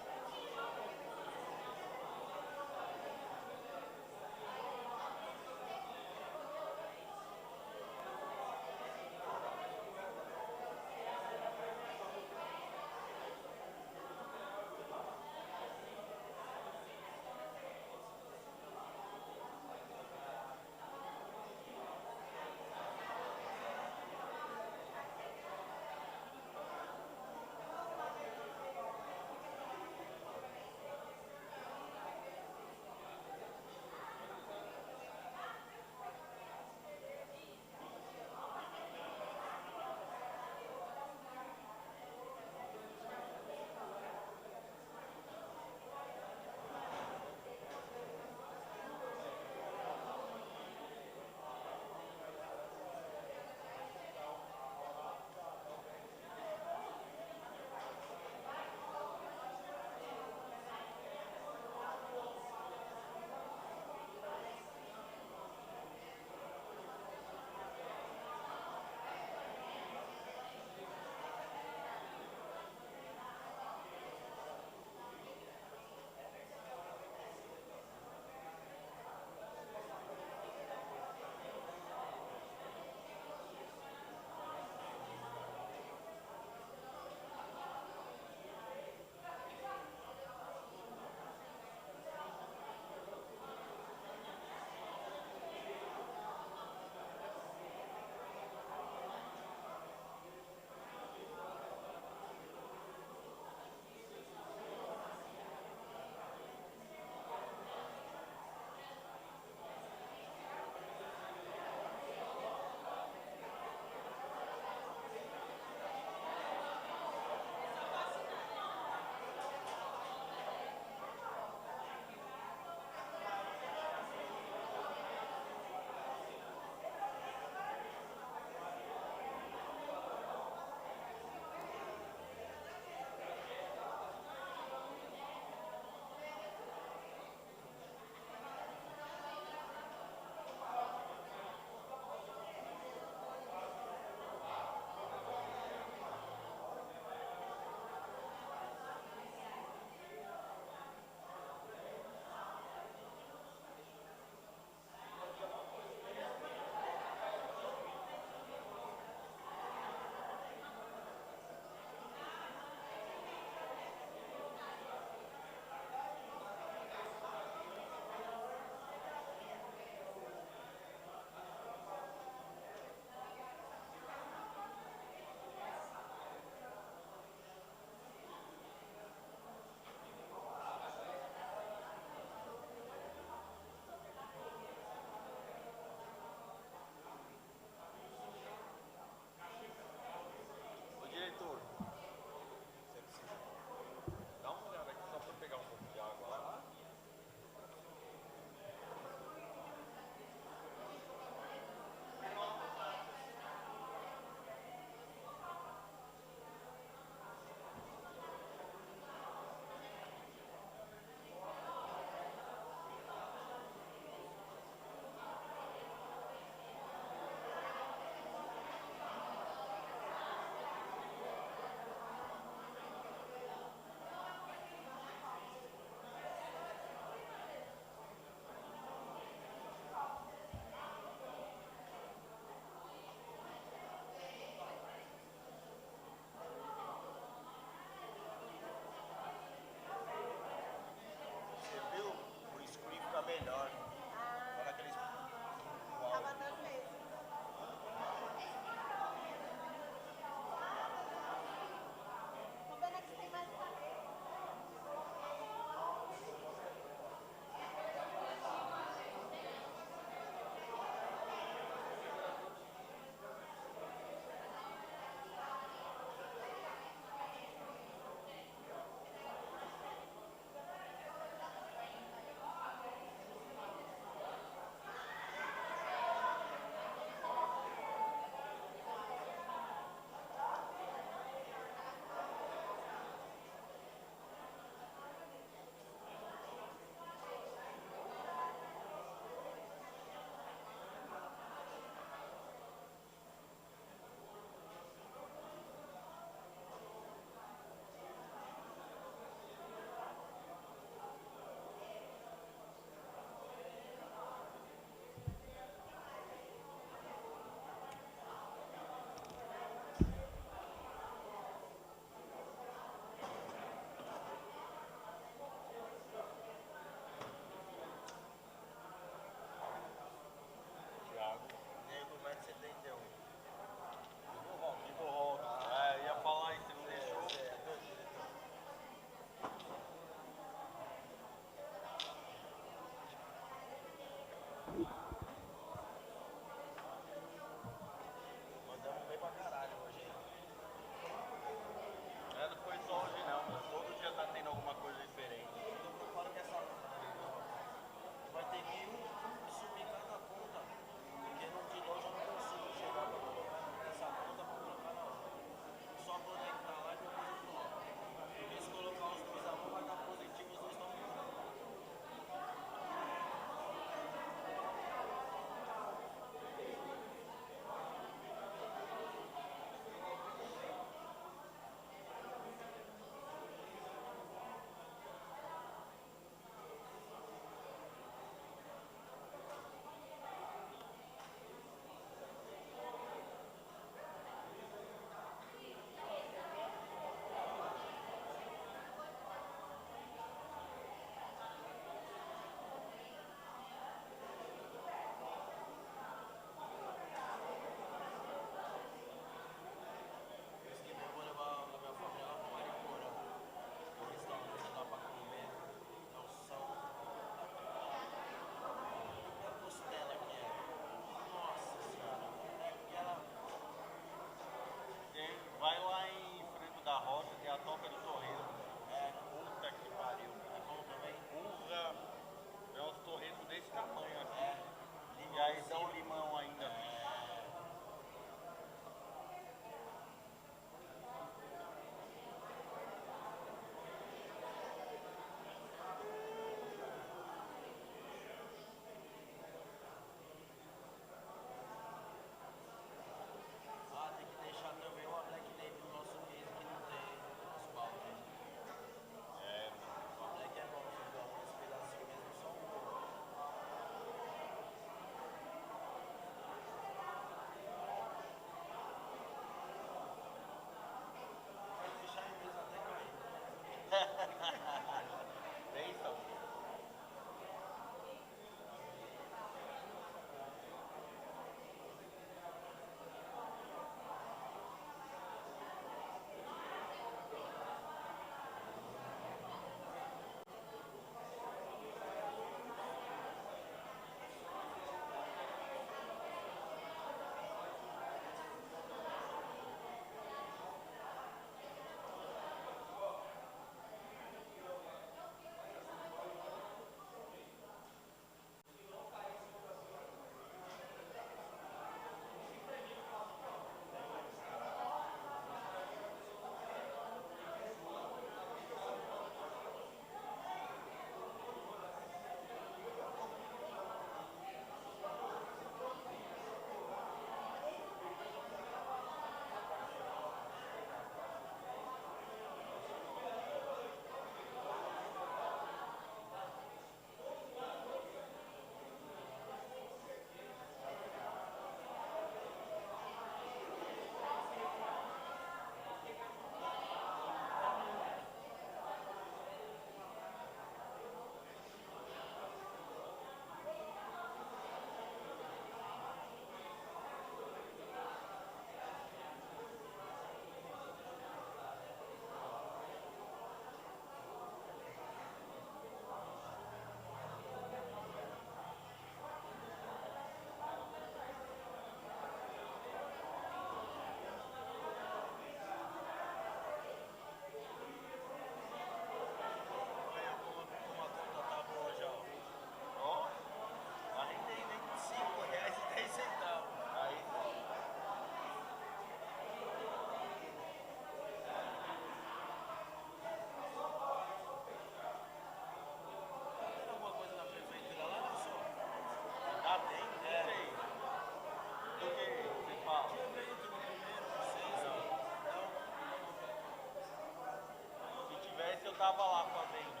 tava lá fazendo.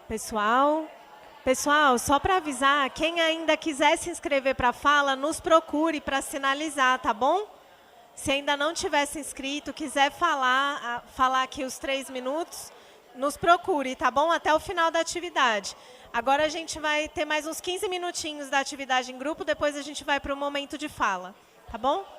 Pessoal, só para avisar, quem ainda quiser se inscrever para a fala, nos procure para sinalizar, tá bom? Se ainda não tiver se inscrito, quiser falar aqui os 3 minutos, nos procure, tá bom? Até o final da atividade. Agora a gente vai ter mais uns 15 minutinhos da atividade em grupo, depois a gente vai para o momento de fala, tá bom?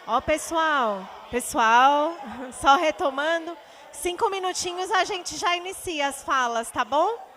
Ó, pessoal, só retomando, 5 minutinhos a gente já inicia as falas, tá bom?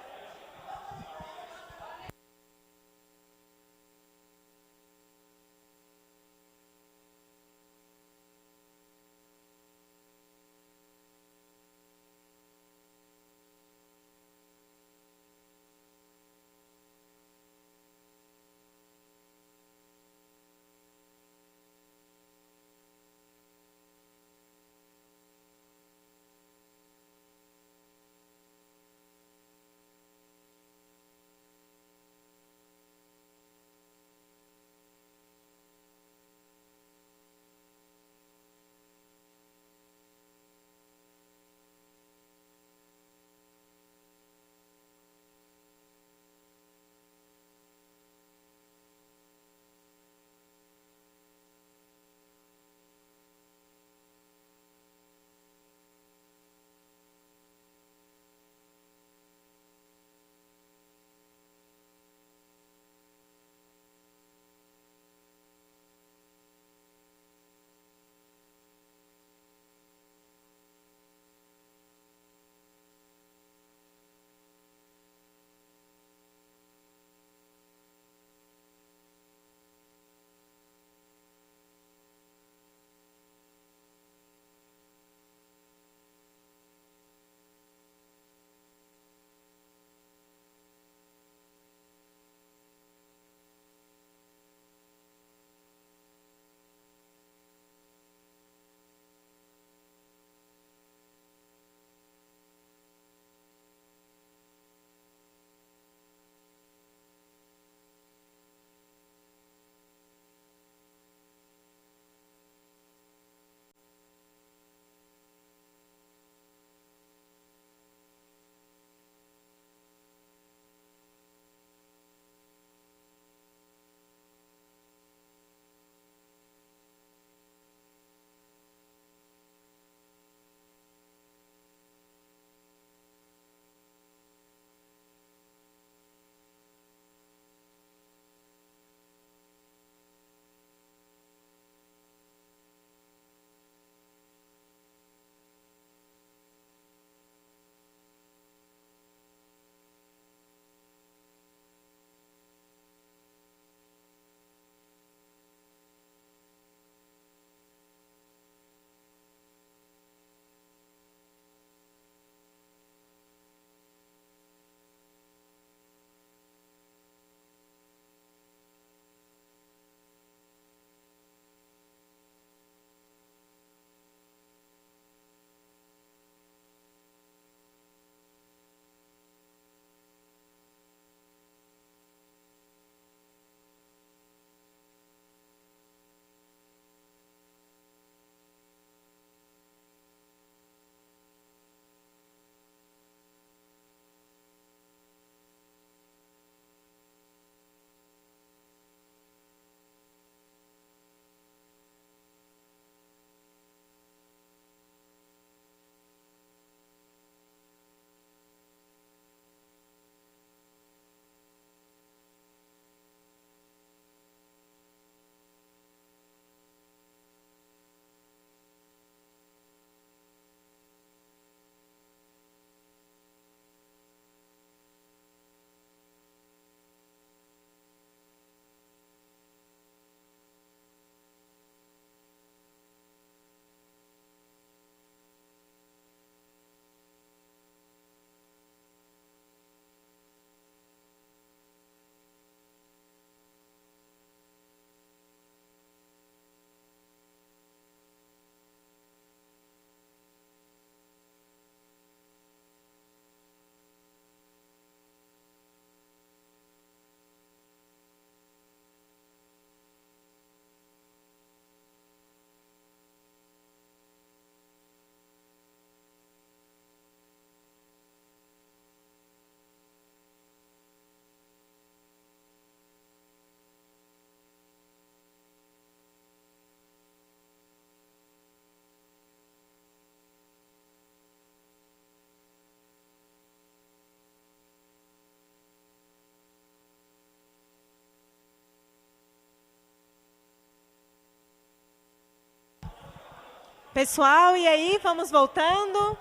Pessoal, e aí, vamos voltando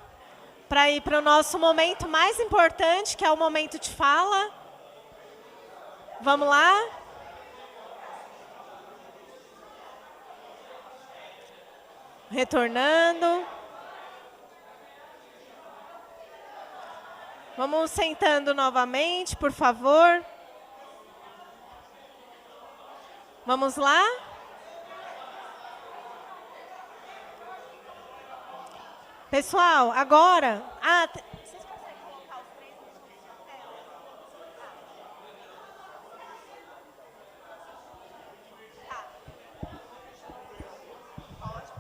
para ir para o nosso momento mais importante, que é o momento de fala. Vamos lá? Retornando. Vamos sentando novamente, por favor. Vamos lá? Pessoal, agora... vocês conseguem colocar os 3 minutos na tela?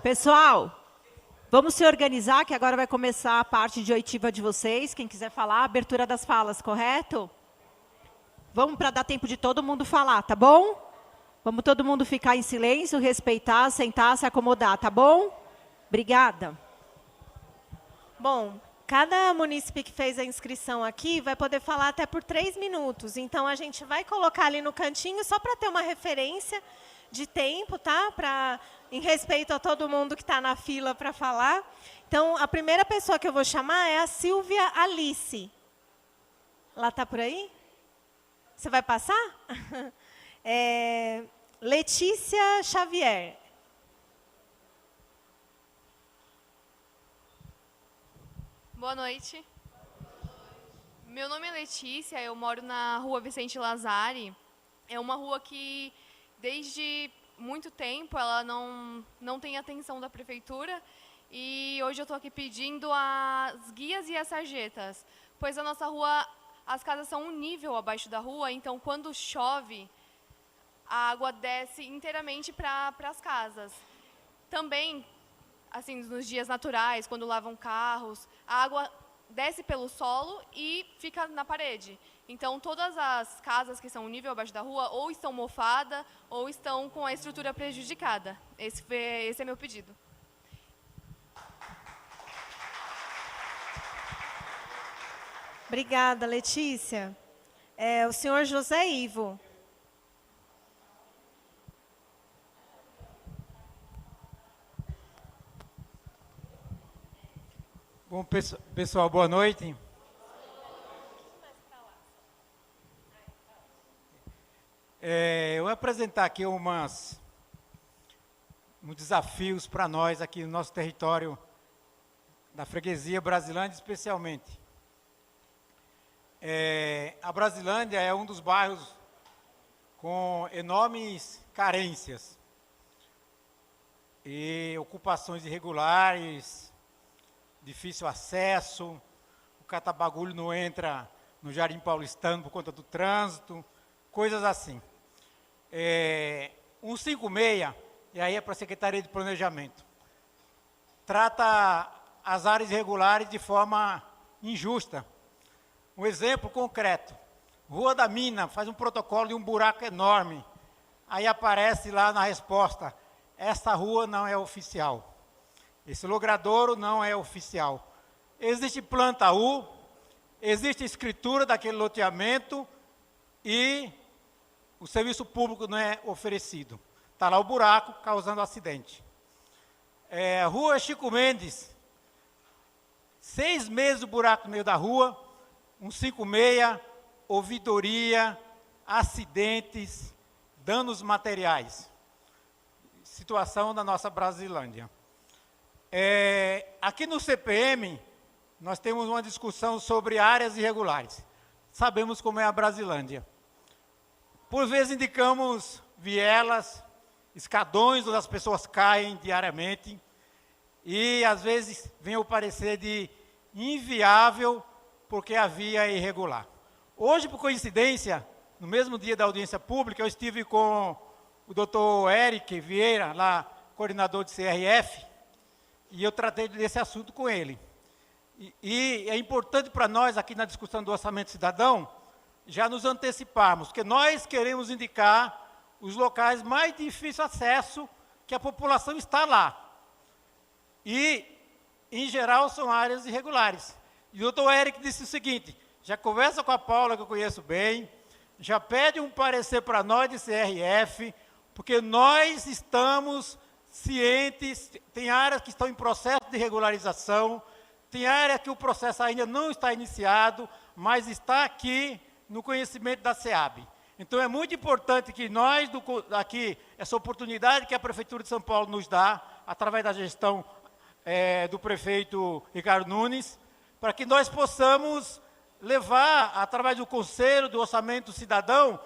Pessoal, vamos se organizar, que agora vai começar a parte de oitiva de vocês. Quem quiser falar, abertura das falas, correto? Vamos para dar tempo de todo mundo falar, tá bom? Vamos todo mundo ficar em silêncio, respeitar, sentar, se acomodar, tá bom? Obrigada. Bom, cada munícipe que fez a inscrição aqui vai poder falar até por 3 minutos. Então, a gente vai colocar ali no cantinho, só para ter uma referência de tempo, tá? Em respeito a todo mundo que está na fila para falar. Então, a primeira pessoa que eu vou chamar é a Silvia Alice. Ela está por aí? Você vai passar? Letícia Xavier. Boa noite. Meu nome é Letícia, eu moro na rua Vicente Lazari. É uma rua que, desde muito tempo, ela não tem atenção da prefeitura. E hoje eu estou aqui pedindo as guias e as sarjetas, pois a nossa rua, as casas são um nível abaixo da rua, então quando chove, a água desce inteiramente para as casas. Também, assim, nos dias naturais, quando lavam carros, a água desce pelo solo e fica na parede. Então, todas as casas que são um nível abaixo da rua ou estão mofadas ou estão com a estrutura prejudicada. Esse é meu pedido. Obrigada, Letícia. O senhor José Ivo. Bom, pessoal, boa noite. Eu vou apresentar aqui uns desafios para nós aqui no nosso território da freguesia Brasilândia, especialmente. A Brasilândia é um dos bairros com enormes carências e ocupações irregulares, difícil acesso, o catabagulho não entra no Jardim Paulistano por conta do trânsito, coisas assim. 156, e aí é para a Secretaria de Planejamento, trata as áreas irregulares de forma injusta. Um exemplo concreto, Rua da Mina faz um protocolo de um buraco enorme, aí aparece lá na resposta, essa rua não é oficial. Esse logradouro não é oficial. Existe planta U, existe escritura daquele loteamento e o serviço público não é oferecido. Está lá o buraco causando acidente. Rua Chico Mendes, 6 meses o buraco no meio da rua, 156, ouvidoria, acidentes, danos materiais. Situação da nossa Brasilândia. Aqui no CPM, nós temos uma discussão sobre áreas irregulares. Sabemos como é a Brasilândia. Por vezes indicamos vielas, escadões onde as pessoas caem diariamente, e às vezes vem o parecer de inviável porque a via é irregular. Hoje, por coincidência, no mesmo dia da audiência pública, eu estive com o doutor Eric Vieira, lá, coordenador de CRF, e eu tratei desse assunto com ele. E é importante para nós, aqui na discussão do Orçamento Cidadão, já nos anteciparmos, porque nós queremos indicar os locais mais difícil acesso, que a população está lá. E, em geral, são áreas irregulares. E o doutor Eric disse o seguinte, já conversa com a Paula, que eu conheço bem, já pede um parecer para nós de CRF, porque nós estamos cientes, tem áreas que estão em processo de regularização, tem área que o processo ainda não está iniciado, mas está aqui no conhecimento da SEAB. Então, é muito importante que nós, aqui, essa oportunidade que a Prefeitura de São Paulo nos dá, através da gestão do prefeito Ricardo Nunes, para que nós possamos levar, através do Conselho do Orçamento Cidadão,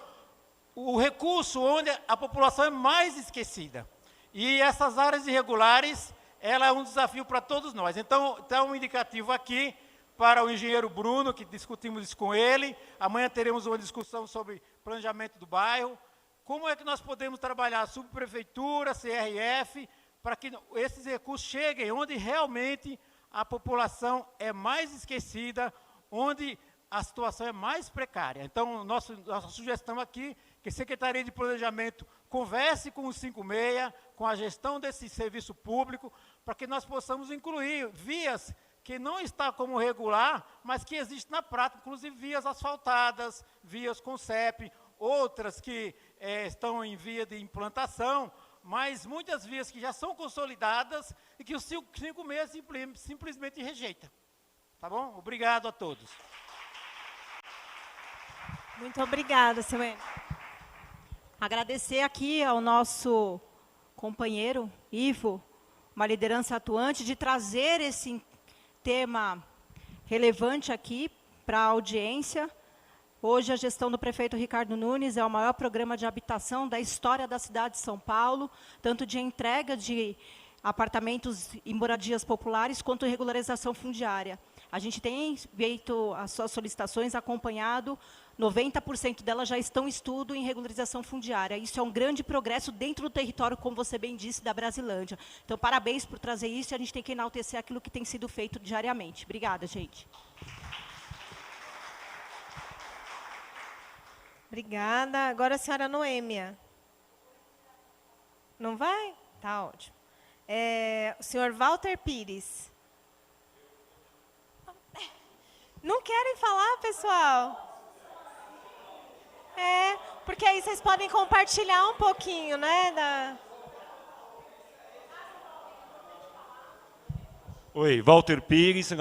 o recurso onde a população é mais esquecida. E essas áreas irregulares, ela é um desafio para todos nós. Então, está um indicativo aqui para o engenheiro Bruno, que discutimos isso com ele. Amanhã teremos uma discussão sobre planejamento do bairro. Como é que nós podemos trabalhar subprefeitura, CRF, para que esses recursos cheguem onde realmente a população é mais esquecida, onde a situação é mais precária. Então, nossa sugestão aqui é que a Secretaria de Planejamento converse com o 56, com a gestão desse serviço público, para que nós possamos incluir vias que não está como regular, mas que existem na prática, inclusive vias asfaltadas, vias com CEP, outras que estão em via de implantação, mas muitas vias que já são consolidadas e que o 56 simplesmente rejeita. Tá bom? Obrigado a todos. Muito obrigada, seu Enio. Agradecer aqui ao nosso companheiro, Ivo, uma liderança atuante, de trazer esse tema relevante aqui para a audiência. Hoje, a gestão do prefeito Ricardo Nunes é o maior programa de habitação da história da cidade de São Paulo, tanto de entrega de apartamentos e moradias populares, quanto regularização fundiária. A gente tem feito as suas solicitações, acompanhado, 90% delas já estão em estudo em regularização fundiária. Isso é um grande progresso dentro do território, como você bem disse, da Brasilândia. Então, parabéns por trazer isso, e a gente tem que enaltecer aquilo que tem sido feito diariamente. Obrigada, gente. Obrigada. Agora a senhora Noêmia. Não vai? Tá ótimo. O senhor Walter Pires. Não querem falar, pessoal? Porque aí vocês podem compartilhar um pouquinho, né? Oi, Walter Pires,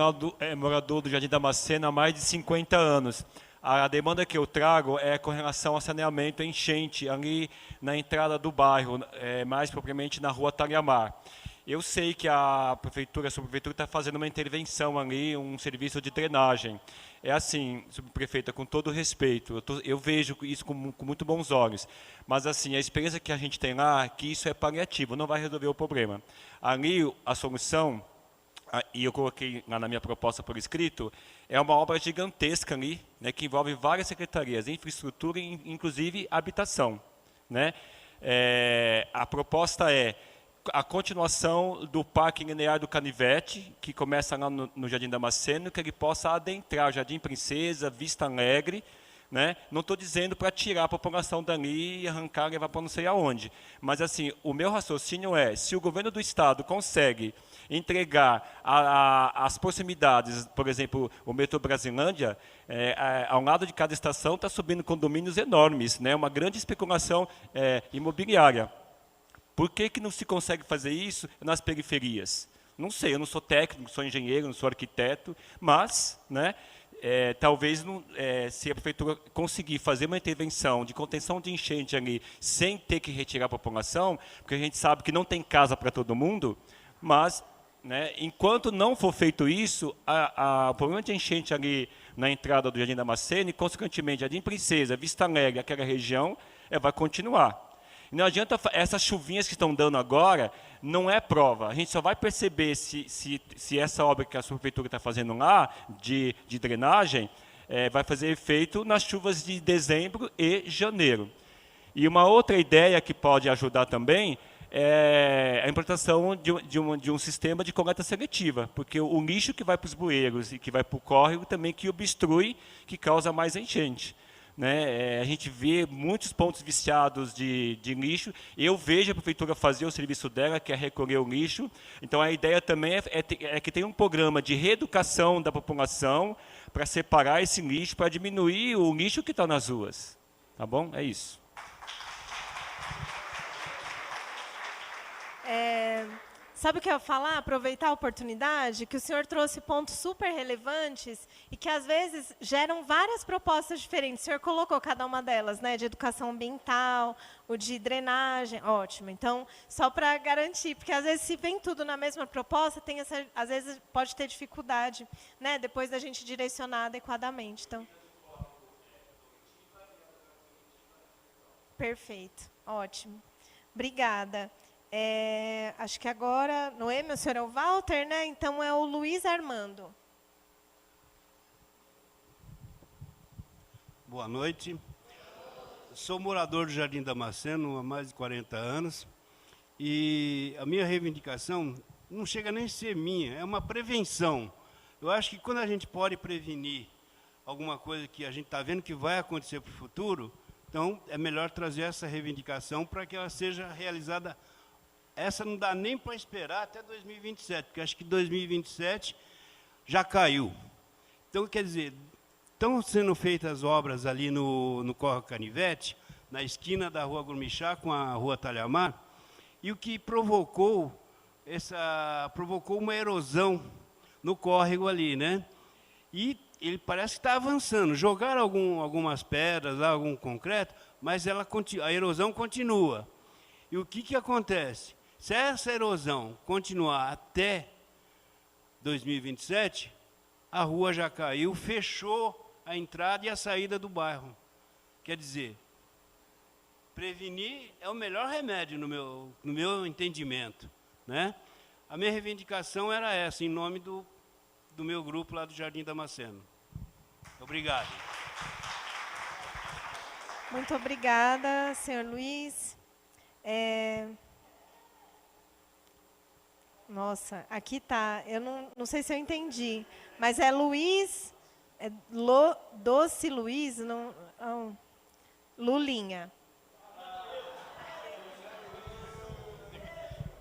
morador do Jardim Damasceno há mais de 50 anos. A demanda que eu trago é com relação ao saneamento e enchente, ali na entrada do bairro, mais propriamente na rua Tariamar. Eu sei que a subprefeitura está fazendo uma intervenção ali, um serviço de drenagem. É assim, subprefeita, com todo respeito, eu vejo isso com muito bons olhos, mas assim, a experiência que a gente tem lá, que isso é paliativo, não vai resolver o problema. Ali, a solução, e eu coloquei lá na minha proposta por escrito, é uma obra gigantesca ali, né, que envolve várias secretarias, infraestrutura e inclusive habitação. Né? A proposta é a continuação do Parque Linear do Canivete, que começa lá no Jardim Damasceno, que ele possa adentrar o Jardim Princesa, Vista Alegre. Né? Não estou dizendo para tirar a população dali e arrancar e levar para não sei aonde. Mas assim, o meu raciocínio é, se o governo do Estado consegue entregar as proximidades, por exemplo, o metrô Brasilândia, ao lado de cada estação está subindo condomínios enormes, né? Uma grande especulação imobiliária. Por que não se consegue fazer isso nas periferias? Não sei, eu não sou técnico, não sou engenheiro, não sou arquiteto, mas, né, talvez, se a prefeitura conseguir fazer uma intervenção de contenção de enchente ali, sem ter que retirar a população, porque a gente sabe que não tem casa para todo mundo, mas, né, enquanto não for feito isso, o problema de enchente ali na entrada do Jardim Damasceno, e, consequentemente, Jardim Princesa, Vista Alegre, aquela região, vai continuar. Não adianta, essas chuvinhas que estão dando agora, não é prova. A gente só vai perceber se essa obra que a subprefeitura está fazendo lá, de drenagem, vai fazer efeito nas chuvas de dezembro e janeiro. E uma outra ideia que pode ajudar também é a implantação de um sistema de coleta seletiva, porque o lixo que vai para os bueiros e que vai para o córrego também que obstrui, que causa mais enchente. Né? A gente vê muitos pontos viciados de lixo. Eu vejo a prefeitura fazer o serviço dela, que é recolher o lixo. Então, a ideia também é que tem um programa de reeducação da população para separar esse lixo, para diminuir o lixo que está nas ruas. Tá bom? É isso. Sabe o que eu ia falar? Aproveitar a oportunidade, que o senhor trouxe pontos super relevantes e que, às vezes, geram várias propostas diferentes. O senhor colocou cada uma delas, né? De educação ambiental, o de drenagem. Ótimo. Então, só para garantir, porque, às vezes, se vem tudo na mesma proposta, às vezes pode ter dificuldade, né? Depois da gente direcionar adequadamente. Então, perfeito. Ótimo. Obrigada. Acho que agora, Noemi, o senhor é o Walter, né? Então é o Luiz Armando. Boa noite. Sou morador do Jardim Damasceno há mais de 40 anos. E a minha reivindicação não chega nem a ser minha, é uma prevenção. Eu acho que quando a gente pode prevenir alguma coisa que a gente está vendo que vai acontecer para o futuro, então é melhor trazer essa reivindicação para que ela seja realizada. Essa não dá nem para esperar até 2027, porque acho que 2027 já caiu. Então, quer dizer, estão sendo feitas obras ali no Córrego Canivete, na esquina da Rua Gurumixá com a Rua Talhamar, e o que provocou uma erosão no córrego ali, né? E ele parece que está avançando. Jogaram algumas pedras, lá, algum concreto, mas a erosão continua. E o que acontece? Se essa erosão continuar até 2027, a rua já caiu, fechou a entrada e a saída do bairro. Quer dizer, prevenir é o melhor remédio no meu entendimento, né? A minha reivindicação era essa, em nome do meu grupo lá do Jardim Damasceno. Obrigado. Muito obrigada, senhor Luiz. Nossa, aqui tá. Eu não sei se eu entendi, mas é Luiz, Doce Luiz, Lulinha.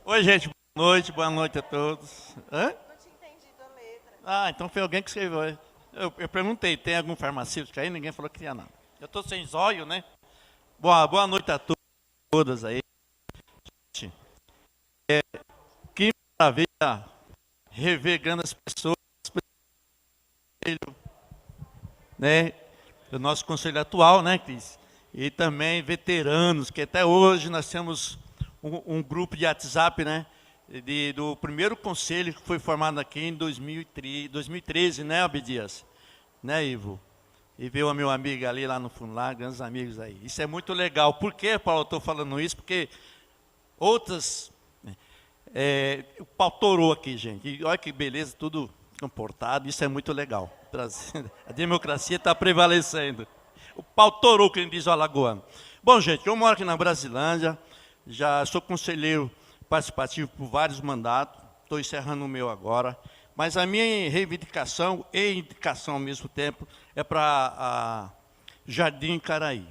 Oi, gente, boa noite a todos. Hã? Não tinha entendido a letra. Então foi alguém que escreveu. Eu perguntei, tem algum farmacêutico aí? Ninguém falou que tinha nada. Eu estou sem zóio, né? Boa noite a todas aí. Gente, que maravilha rever grandes pessoas, né? Do nosso conselho atual, né, Cris? E também veteranos, que até hoje nós temos um grupo de WhatsApp, né? Do primeiro conselho que foi formado aqui em 2013, né, Abdias? Né, Ivo? E veio o meu amigo ali lá no fundo, lá, grandes amigos aí. Isso é muito legal. Por que, Paulo, eu estou falando isso? Porque outras... o pau torou aqui, gente. E olha que beleza, tudo comportado. Isso é muito legal. A democracia está prevalecendo. O pau torou, que diz o alagoano. Bom, gente, eu moro aqui na Brasilândia. Já sou conselheiro participativo por vários mandatos. Estou encerrando o meu agora. Mas a minha reivindicação e indicação ao mesmo tempo é para Jardim Caraí.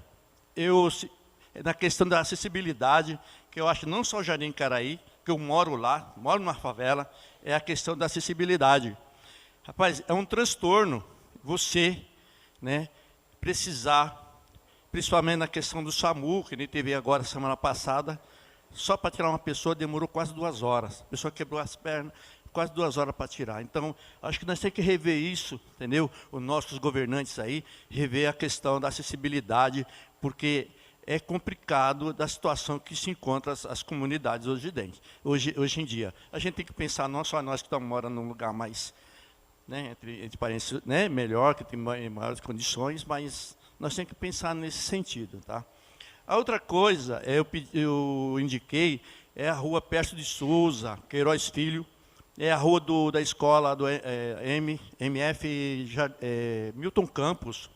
Na questão da acessibilidade, que eu acho não só o Jardim Caraí, que eu moro lá, moro numa favela, é a questão da acessibilidade. Rapaz, é um transtorno você, né, precisar, principalmente na questão do SAMU, que nem teve agora semana passada, só para tirar uma pessoa demorou quase 2 horas. A pessoa quebrou as pernas, quase 2 horas para tirar. Então, acho que nós temos que rever isso, entendeu? Os nossos governantes aí, rever a questão da acessibilidade, porque é complicado da situação que se encontra as comunidades hoje em dia. A gente tem que pensar, não só nós que estamos morando num lugar mais, né, entre parentes, né, melhor, que tem maiores condições, mas nós temos que pensar nesse sentido, tá? A outra coisa, eu indiquei, é a rua Perto de Souza, Queiroz Filho, é a rua da escola do MF Milton Campos.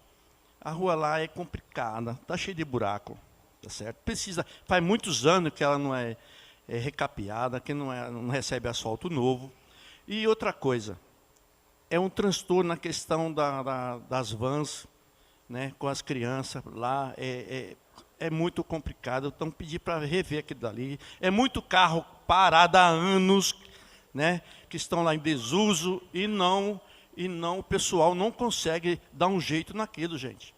A rua lá é complicada, está cheia de buraco, tá certo? Faz muitos anos que ela não é recapeada, que não recebe asfalto novo. E outra coisa, é um transtorno na questão das vans, né, com as crianças lá, é muito complicado. Então, pedir para rever aquilo dali. É muito carro parado há anos, né, que estão lá em desuso e o pessoal não consegue dar um jeito naquilo, gente.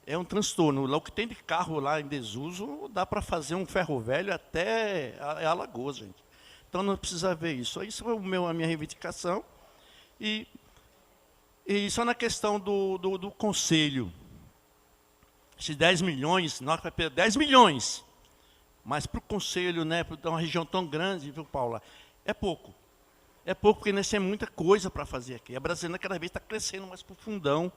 É um transtorno. O que tem de carro lá em desuso, dá para fazer um ferro velho até Alagoas, gente. Então, não precisa ver isso. Isso é a minha reivindicação. E só na questão do conselho. Esses 10 milhões, nós vai perder 10 milhões. Mas para o conselho, né, para uma região tão grande, viu, Paula, é pouco. É pouco, porque nós temos muita coisa para fazer aqui. A Brasilândia cada vez está crescendo mais para o fundão,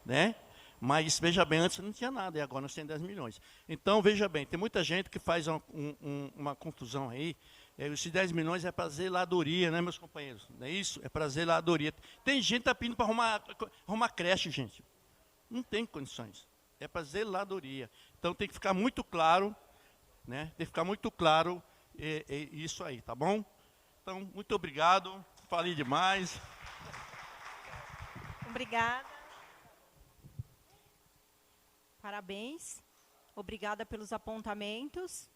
né? Mas, veja bem, antes não tinha nada, e agora nós temos 10 milhões. Então, veja bem, tem muita gente que faz uma confusão aí. Esses 10 milhões é para zeladoria, né, meus companheiros? Não é isso? É para zeladoria. Tem gente que está pedindo para arrumar creche, gente. Não tem condições. É para zeladoria. Então, tem que ficar muito claro, né? Tem que ficar muito claro isso aí, tá bom? Então, muito obrigado. Falei demais. Obrigada. Parabéns. Obrigada pelos apontamentos.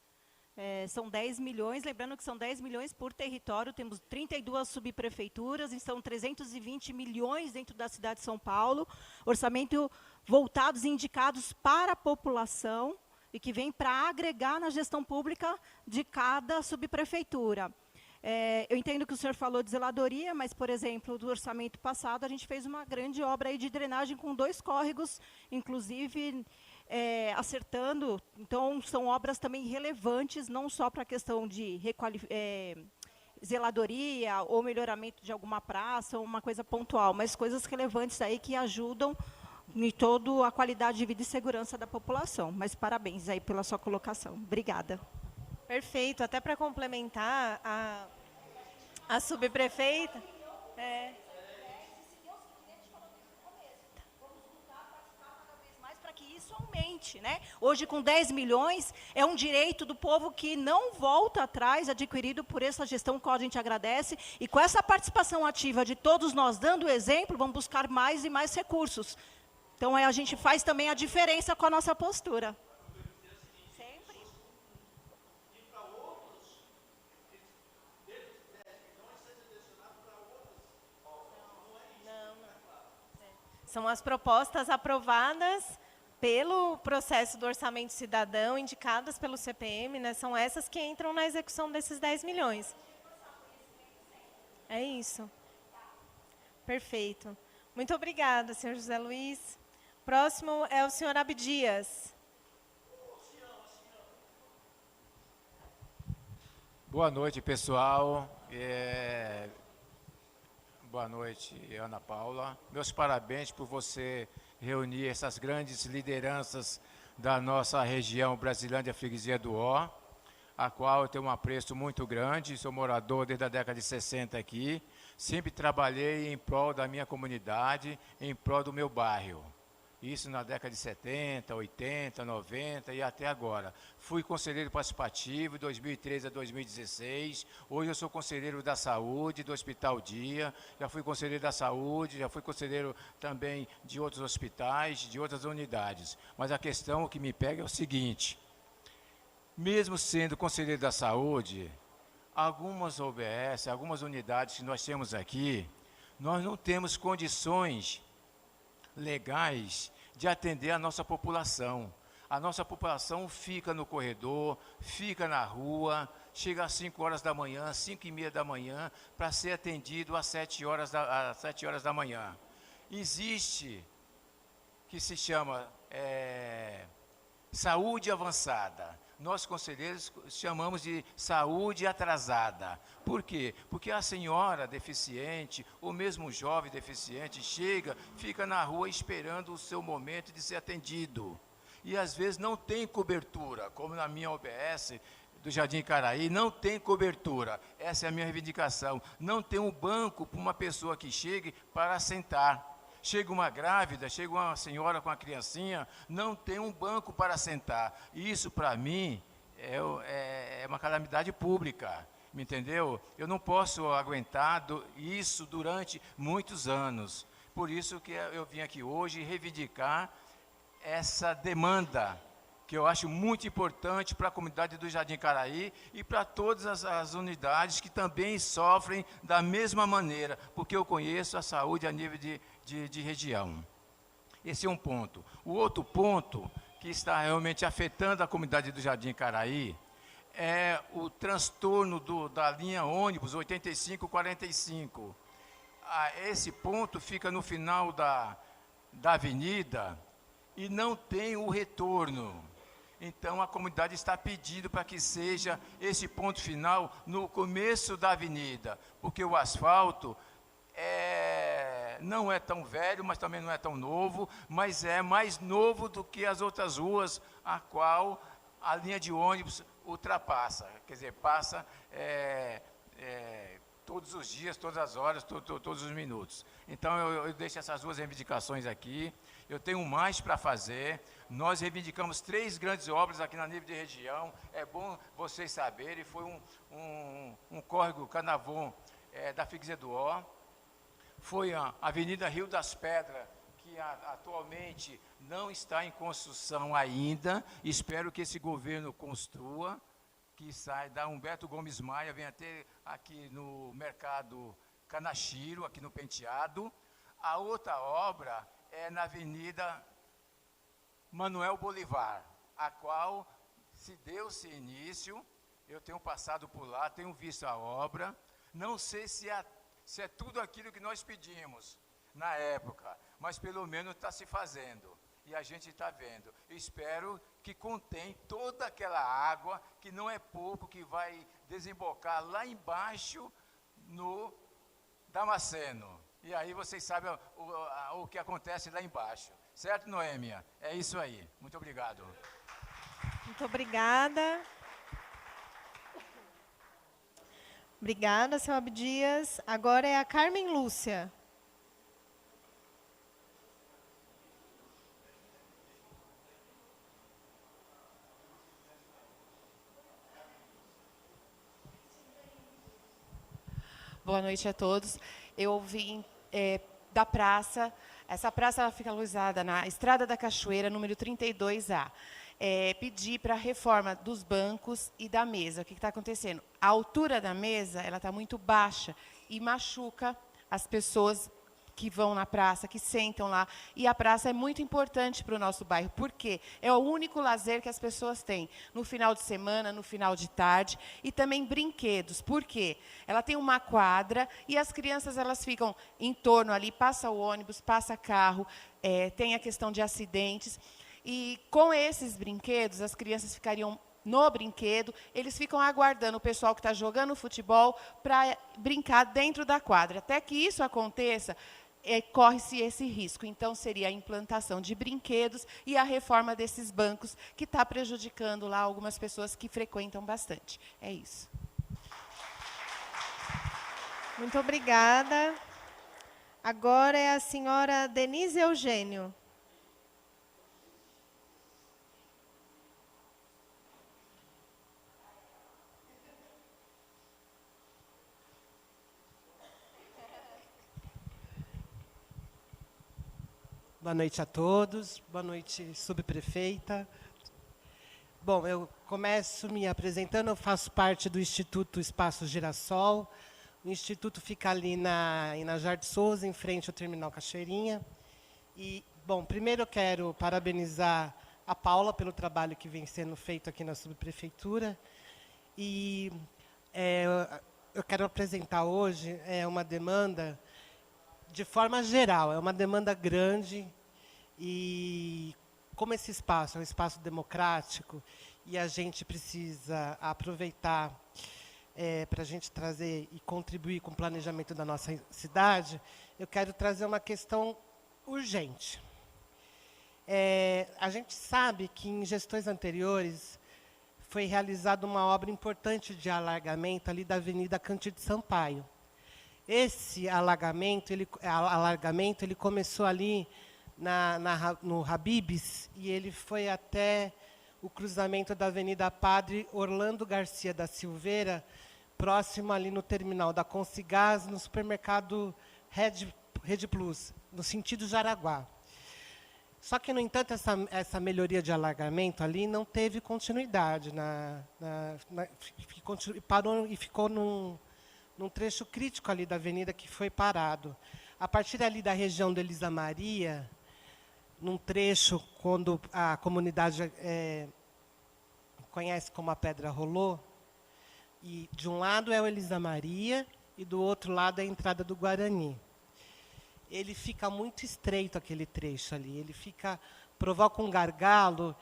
São 10 milhões, lembrando que são 10 milhões por território, temos 32 subprefeituras, e são 320 milhões dentro da cidade de São Paulo, orçamento voltados e indicados para a população, e que vem para agregar na gestão pública de cada subprefeitura. Eu entendo que o senhor falou de zeladoria, mas, por exemplo, do orçamento passado, a gente fez uma grande obra aí de drenagem com 2 córregos, inclusive acertando. Então, são obras também relevantes, não só para a questão de zeladoria ou melhoramento de alguma praça, ou uma coisa pontual, mas coisas relevantes aí que ajudam em toda a qualidade de vida e segurança da população. Mas parabéns aí pela sua colocação. Obrigada. Perfeito. Até para complementar, a subprefeita... Para que isso aumente, né? Hoje, com 10 milhões, é um direito do povo que não volta atrás, adquirido por essa gestão, que a gente agradece. E com essa participação ativa de todos nós, dando exemplo, vamos buscar mais e mais recursos. Então, a gente faz também a diferença com a nossa postura. São as propostas aprovadas pelo processo do orçamento cidadão, indicadas pelo CPM, né? São essas que entram na execução desses 10 milhões. É isso. Perfeito. Muito obrigada, senhor José Luiz. Próximo é o senhor Abdias. Boa noite, pessoal. Boa noite, Ana Paula. Meus parabéns por você reunir essas grandes lideranças da nossa região Brasilândia Freguesia do Ó, a qual eu tenho um apreço muito grande. Sou morador desde a década de 60 aqui. Sempre trabalhei em prol da minha comunidade, em prol do meu bairro. Isso na década de 70, 80, 90 e até agora. Fui conselheiro participativo de 2013 a 2016. Hoje eu sou conselheiro da saúde, do Hospital Dia. Já fui conselheiro da saúde, já fui conselheiro também de outros hospitais, de outras unidades. Mas a questão que me pega é o seguinte. Mesmo sendo conselheiro da saúde, algumas OBS, algumas unidades que nós temos aqui, nós não temos condições legais de atender a nossa população. A nossa população fica no corredor, fica na rua, chega às 5 horas da manhã, 5h30 da manhã, para ser atendido às 7 horas da manhã. Existe, que se chama saúde avançada. Nós, conselheiros, chamamos de saúde atrasada. Por quê? Porque a senhora deficiente, ou mesmo o jovem deficiente, chega, fica na rua esperando o seu momento de ser atendido. E, às vezes, não tem cobertura, como na minha OBS do Jardim Caraí, não tem cobertura. Essa é a minha reivindicação. Não tem um banco para uma pessoa que chegue para sentar. Chega uma grávida, chega uma senhora com a criancinha, não tem um banco para sentar. Isso, para mim, é uma calamidade pública, me entendeu? Eu não posso aguentar isso durante muitos anos. Por isso que eu vim aqui hoje reivindicar essa demanda, que eu acho muito importante para a comunidade do Jardim Caraí e para todas as unidades que também sofrem da mesma maneira, porque eu conheço a saúde a nível de região. Esse é um ponto. O outro ponto que está realmente afetando a comunidade do Jardim Caraí é o transtorno da linha ônibus 8545. Esse ponto fica no final da avenida e não tem o retorno. Então, a comunidade está pedindo para que seja esse ponto final no começo da avenida, porque o asfalto não é tão velho, mas também não é tão novo, mas é mais novo do que as outras ruas a qual a linha de ônibus ultrapassa, quer dizer, passa todos os dias, todas as horas, todos os minutos. Então, eu deixo essas duas reivindicações aqui. Eu tenho mais para fazer. Nós reivindicamos 3 grandes obras aqui na nível de região. É bom vocês saberem. Foi um córrego Canavon da Freguesia do Ó. Foi a Avenida Rio das Pedras, que atualmente não está em construção ainda. Espero que esse governo construa, que sai da Humberto Gomes Maia, vem até aqui no Mercado Canachiro, aqui no Penteado. A outra obra é na Avenida Manuel Bolivar, a qual se deu-se início. Eu tenho passado por lá, tenho visto a obra. Não sei se é tudo aquilo que nós pedimos na época, mas pelo menos está se fazendo. E a gente está vendo. Eu espero que contém toda aquela água, que não é pouco, que vai desembocar lá embaixo no Damasceno. E aí vocês sabem o que acontece lá embaixo. Certo, Noêmia? É isso aí. Muito obrigado. Muito obrigada. Obrigada, seu Abdias. Agora é a Carmen Lúcia. Boa noite a todos. Eu vim da praça. Essa praça ela fica localizada na Estrada da Cachoeira, número 32A. Pedir para a reforma dos bancos e da mesa. O que está acontecendo? A altura da mesa ela está muito baixa e machuca as pessoas que vão na praça, que sentam lá. E a praça é muito importante para o nosso bairro. Por quê? É o único lazer que as pessoas têm no final de semana, no final de tarde. E também brinquedos. Por quê? Ela tem uma quadra e as crianças elas ficam em torno ali, passa o ônibus, passa carro, tem a questão de acidentes. E com esses brinquedos, as crianças ficariam no brinquedo, eles ficam aguardando o pessoal que está jogando futebol para brincar dentro da quadra. Até que isso aconteça, corre-se esse risco. Então, seria a implantação de brinquedos e a reforma desses bancos, que está prejudicando lá algumas pessoas que frequentam bastante. É isso. Muito obrigada. Agora é a senhora Denise Eugênio. Boa noite a todos. Boa noite, subprefeita. Bom, eu começo me apresentando. Eu faço parte do Instituto Espaço Girassol. O Instituto fica ali em Najar de Souza, em frente ao Terminal Cachoeirinha. E, bom, primeiro eu quero parabenizar a Paula pelo trabalho que vem sendo feito aqui na subprefeitura. E eu quero apresentar hoje uma demanda de forma geral, é uma demanda grande e como esse espaço é um espaço democrático e a gente precisa aproveitar para a gente trazer e contribuir com o planejamento da nossa cidade, eu quero trazer uma questão urgente. A gente sabe que em gestões anteriores foi realizada uma obra importante de alargamento ali da Avenida Cândido Sampaio. Esse alargamento ele começou ali no Habib's e ele foi até o cruzamento da Avenida Padre Orlando Garcia da Silveira, próximo ali no terminal da Consigás, no supermercado Rede Plus, no sentido Jaraguá. Só que, no entanto, essa melhoria de alargamento ali não teve continuidade. Parou e ficou num trecho crítico ali da avenida que foi parado. A partir ali da região de Elisa Maria, num trecho, quando a comunidade conhece como a Pedra Rolou, E de um lado é o Elisa Maria e do outro lado é a entrada do Guarani. Ele fica muito estreito, aquele trecho ali. Ele provoca um gargalo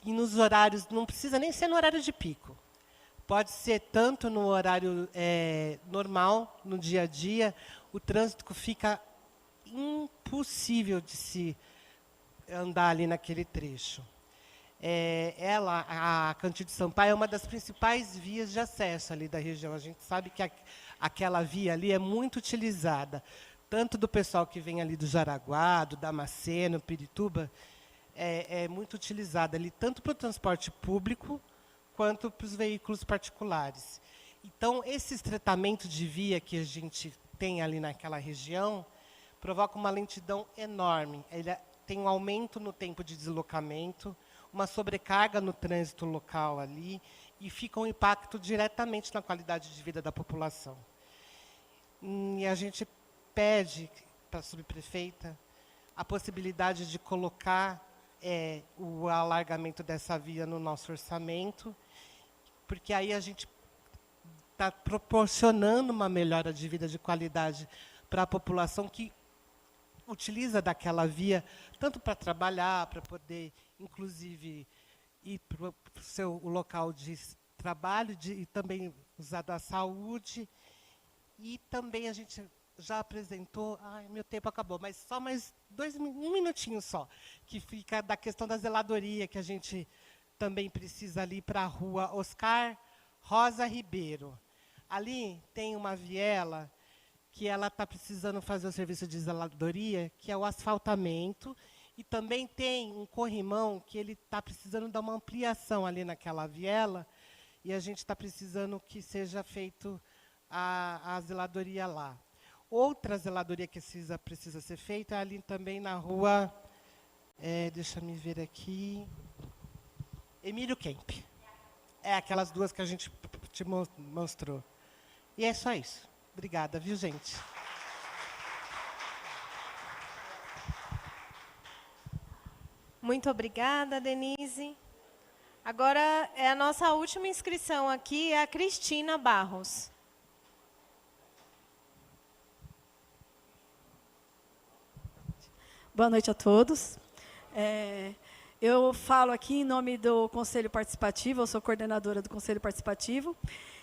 e nos horários, não precisa nem ser no horário de pico. Pode ser tanto no horário normal, no dia a dia, o trânsito fica impossível de se andar ali naquele trecho. A Cantil de Sampaio, é uma das principais vias de acesso ali da região. A gente sabe que aquela via ali é muito utilizada, tanto do pessoal que vem ali do Jaraguá, do Damasceno, Pirituba, é muito utilizada ali, tanto para o transporte público, quanto para os veículos particulares. Então, esse estreitamento de via que a gente tem ali naquela região provoca uma lentidão enorme. Ele tem um aumento no tempo de deslocamento, uma sobrecarga no trânsito local ali, e fica um impacto diretamente na qualidade de vida da população. E a gente pede para a subprefeita a possibilidade de colocar o alargamento dessa via no nosso orçamento, porque aí a gente está proporcionando uma melhora de vida de qualidade para a população que utiliza daquela via, tanto para trabalhar, para poder, inclusive, ir para o local de trabalho, e também usar da saúde. E também a gente já apresentou, meu tempo acabou, mas só mais um minutinho só, que fica da questão da zeladoria, que a gente também precisa ali para a rua Oscar Rosa Ribeiro. Ali tem uma viela que ela está precisando fazer o serviço de zeladoria, que é o asfaltamento, e também tem um corrimão que ele está precisando dar uma ampliação ali naquela viela, e a gente está precisando que seja feito a zeladoria lá. Outra zeladoria que precisa ser feita é ali também na rua, deixa eu ver aqui, Emílio Kemp. É aquelas duas que a gente te mostrou. E é só isso. Obrigada, viu, gente? Muito obrigada, Denise. Agora é a nossa última inscrição aqui, é a Cristina Barros. Boa noite a todos. Eu falo aqui em nome do Conselho Participativo, eu sou coordenadora do Conselho Participativo,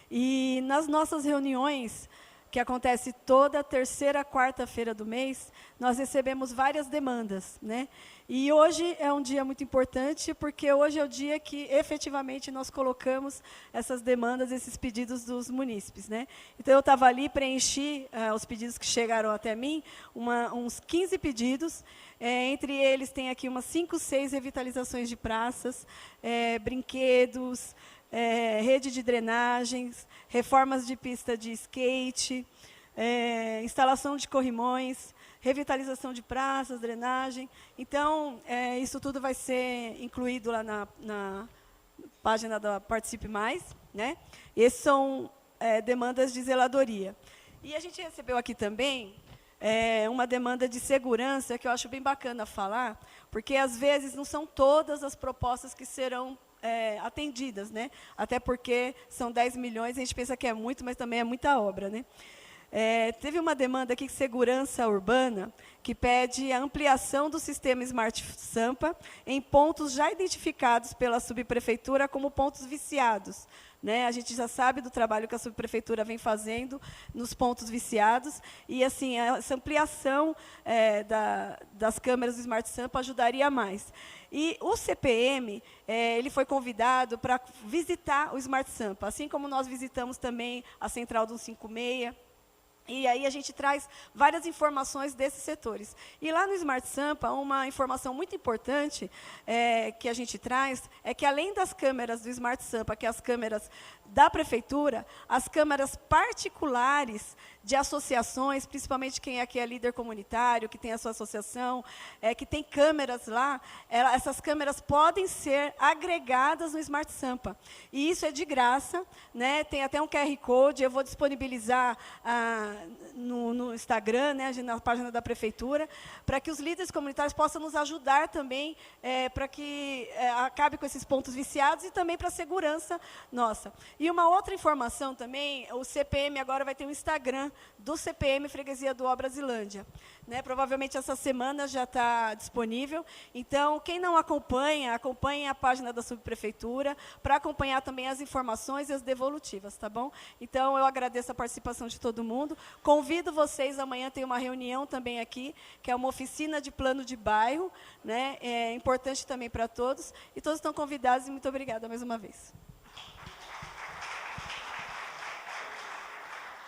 e nas nossas reuniões, que acontece toda terceira, quarta-feira do mês, nós recebemos várias demandas, né? E hoje é um dia muito importante, porque hoje é o dia que, efetivamente, nós colocamos essas demandas, esses pedidos dos munícipes, né? Então, eu estava ali, preenchi os pedidos que chegaram até mim, uns 15 pedidos, entre eles tem aqui umas 5, 6 revitalizações de praças, brinquedos, rede de drenagens, reformas de pista de skate, instalação de corrimões, revitalização de praças, drenagem. Então, isso tudo vai ser incluído lá na página da Participe Mais, né? Essas são demandas de zeladoria. E a gente recebeu aqui também uma demanda de segurança, que eu acho bem bacana falar, porque, às vezes, não são todas as propostas que serão atendidas, né? Até porque são 10 milhões, a gente pensa que é muito, mas também é muita obra, né? Teve uma demanda aqui de segurança urbana, que pede a ampliação do sistema Smart Sampa em pontos já identificados pela subprefeitura como pontos viciados, né? A gente já sabe do trabalho que a subprefeitura vem fazendo nos pontos viciados, e assim, essa ampliação das câmeras do Smart Sampa ajudaria mais. E o CPM, ele foi convidado para visitar o Smart Sampa, assim como nós visitamos também a Central do 156, e aí a gente traz várias informações desses setores. E lá no Smart Sampa, uma informação muito importante que a gente traz é que, além das câmeras do Smart Sampa, que é as câmeras da prefeitura, as câmeras particulares de associações, principalmente quem aqui é líder comunitário, que tem a sua associação, que tem câmeras lá, essas câmeras podem ser agregadas no Smart Sampa. E isso é de graça, né? Tem até um QR Code, eu vou disponibilizar no Instagram, né, na página da Prefeitura, para que os líderes comunitários possam nos ajudar também, para que acabe com esses pontos viciados e também para a segurança nossa. E uma outra informação também, o CPM agora vai ter um Instagram do CPM Freguesia do Ó Brasilândia. Né, provavelmente essa semana já está disponível. Então, quem não acompanha, acompanhe a página da subprefeitura para acompanhar também as informações e as devolutivas, tá bom? Então, eu agradeço a participação de todo mundo. Convido vocês, amanhã tem uma reunião também aqui, que é uma oficina de plano de bairro, né, é importante também para todos. E todos estão convidados e muito obrigada mais uma vez.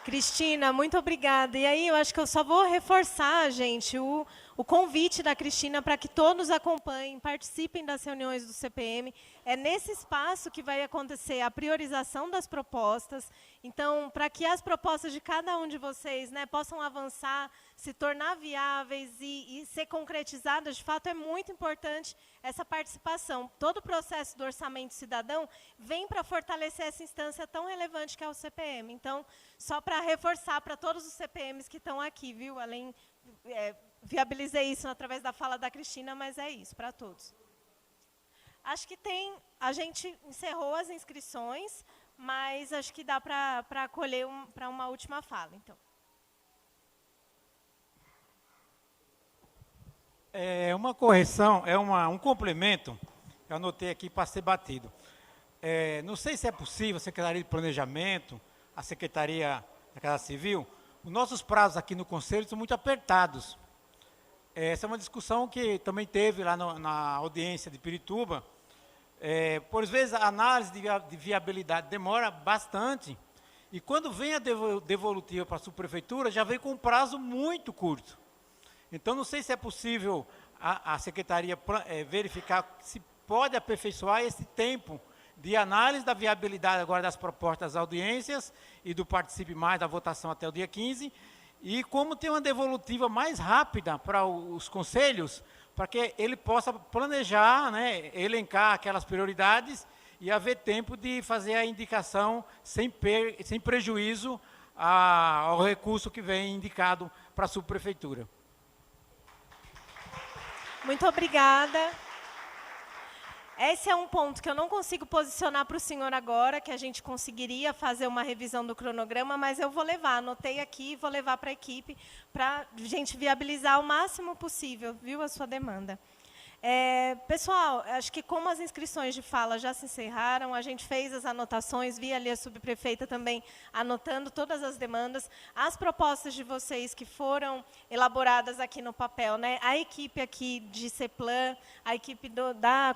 Cristina, muito obrigada. E aí, eu acho que eu só vou reforçar, gente, o convite da Cristina para que todos acompanhem, participem das reuniões do CPM. É nesse espaço que vai acontecer a priorização das propostas. Então, para que as propostas de cada um de vocês, né, possam avançar, se tornar viáveis e ser concretizadas, de fato, é muito importante essa participação. Todo o processo do orçamento cidadão vem para fortalecer essa instância tão relevante que é o CPM. Então, só para reforçar para todos os CPMs que estão aqui, viu? Além, viabilizei isso através da fala da Cristina, mas é isso, para todos. Acho que a gente encerrou as inscrições, mas acho que dá para acolher para uma última fala, então. É uma correção, um complemento, que eu anotei aqui para ser batido. Não sei se é possível, a Secretaria de Planejamento, a Secretaria da Casa Civil, os nossos prazos aqui no Conselho são muito apertados. Essa é uma discussão que também teve lá na audiência de Pirituba. Por vezes, a análise de viabilidade demora bastante, e quando vem a devolutiva para a subprefeitura, já vem com um prazo muito curto. Então, não sei se é possível a Secretaria verificar se pode aperfeiçoar esse tempo de análise da viabilidade agora das propostas das audiências e do Participe Mais, da votação até o dia 15, e como ter uma devolutiva mais rápida para os conselhos, para que ele possa planejar, né, elencar aquelas prioridades e haver tempo de fazer a indicação sem prejuízo ao recurso que vem indicado para a subprefeitura. Muito obrigada. Esse é um ponto que eu não consigo posicionar para o senhor agora, que a gente conseguiria fazer uma revisão do cronograma, mas eu vou levar, anotei aqui, vou levar para a equipe, para a gente viabilizar o máximo possível, viu, a sua demanda. Pessoal, acho que como as inscrições de fala já se encerraram, a gente fez as anotações, vi ali a subprefeita também anotando todas as demandas, as propostas de vocês que foram elaboradas aqui no papel, né? A equipe aqui de CEPLAN, a equipe da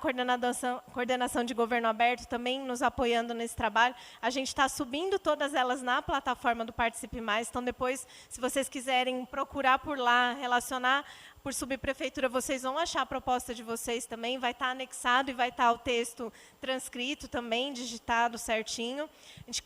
coordenação de governo aberto também nos apoiando nesse trabalho. A gente está subindo todas elas na plataforma do Participe Mais, então depois, se vocês quiserem procurar por lá, relacionar por subprefeitura, vocês vão achar a proposta de vocês também, vai estar anexado e vai estar o texto transcrito também, digitado certinho. A gente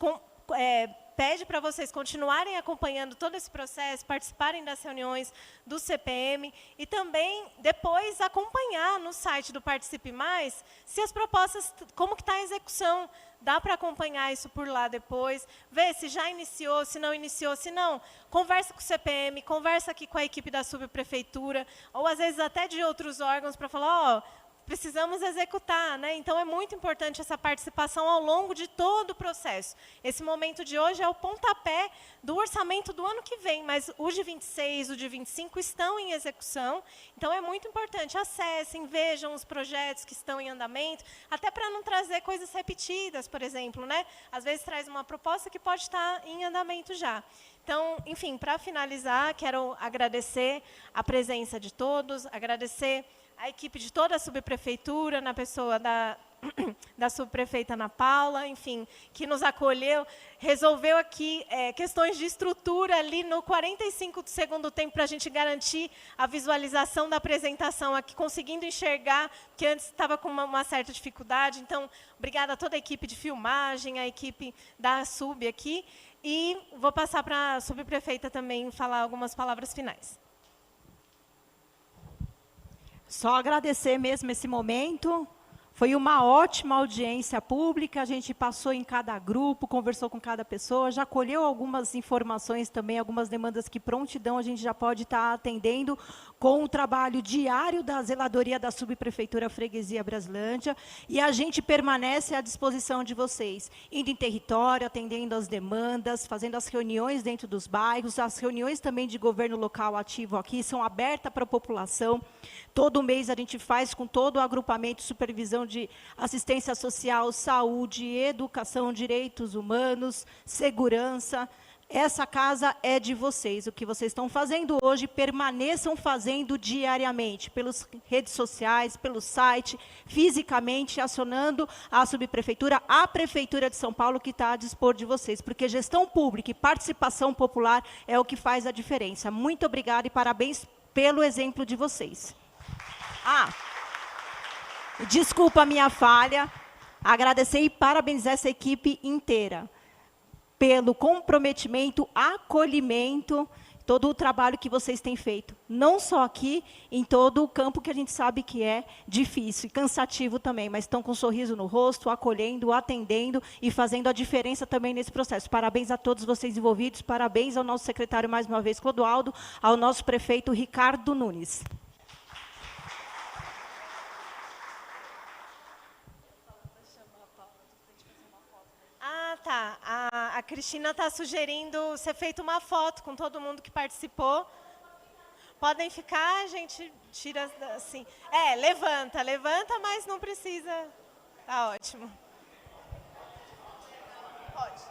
pede para vocês continuarem acompanhando todo esse processo, participarem das reuniões do CPM e também depois acompanhar no site do Participe Mais se as propostas, como que está a execução. Dá para acompanhar isso por lá depois, ver se já iniciou, se não iniciou, se não, conversa com o CPM, conversa aqui com a equipe da subprefeitura, ou às vezes até de outros órgãos para falar, precisamos executar, né? Então é muito importante essa participação ao longo de todo o processo. Esse momento de hoje é o pontapé do orçamento do ano que vem, mas o de 26, o de 25 estão em execução, então é muito importante, acessem, vejam os projetos que estão em andamento, até para não trazer coisas repetidas, por exemplo, né? Às vezes traz uma proposta que pode estar em andamento já. Então, enfim, para finalizar, quero agradecer a presença de todos, agradecer a equipe de toda a subprefeitura, na pessoa da subprefeita Ana Paula, enfim, que nos acolheu, resolveu aqui questões de estrutura ali no 45 do segundo tempo para a gente garantir a visualização da apresentação aqui, conseguindo enxergar, que antes estava com uma certa dificuldade. Então, obrigada a toda a equipe de filmagem, a equipe da SUB aqui. E vou passar para a subprefeita também falar algumas palavras finais. Só agradecer mesmo esse momento. Foi uma ótima audiência pública, a gente passou em cada grupo, conversou com cada pessoa, já colheu algumas informações também, algumas demandas que prontidão a gente já pode estar atendendo com o trabalho diário da zeladoria da Subprefeitura Freguesia Brasilândia, e a gente permanece à disposição de vocês, indo em território, atendendo as demandas, fazendo as reuniões dentro dos bairros, as reuniões também de governo local ativo aqui são abertas para a população. Todo mês a gente faz com todo o agrupamento, supervisão de assistência social, saúde, educação, direitos humanos, segurança. Essa casa é de vocês. O que vocês estão fazendo hoje, permaneçam fazendo diariamente, pelas redes sociais, pelo site, fisicamente, acionando a subprefeitura, a Prefeitura de São Paulo, que está a dispor de vocês, porque gestão pública e participação popular é o que faz a diferença. Muito obrigada e parabéns pelo exemplo de vocês. Desculpa a minha falha, agradecer e parabenizar essa equipe inteira pelo comprometimento, acolhimento, todo o trabalho que vocês têm feito, não só aqui, em todo o campo que a gente sabe que é difícil e cansativo também, mas estão com um sorriso no rosto, acolhendo, atendendo e fazendo a diferença também nesse processo. Parabéns a todos vocês envolvidos, parabéns ao nosso secretário, mais uma vez, Clodoaldo, ao nosso prefeito, Ricardo Nunes. Tá. A Cristina está sugerindo ser feita uma foto com todo mundo que participou. Podem ficar, a gente tira assim. Levanta, mas não precisa. Tá ótimo. Pode.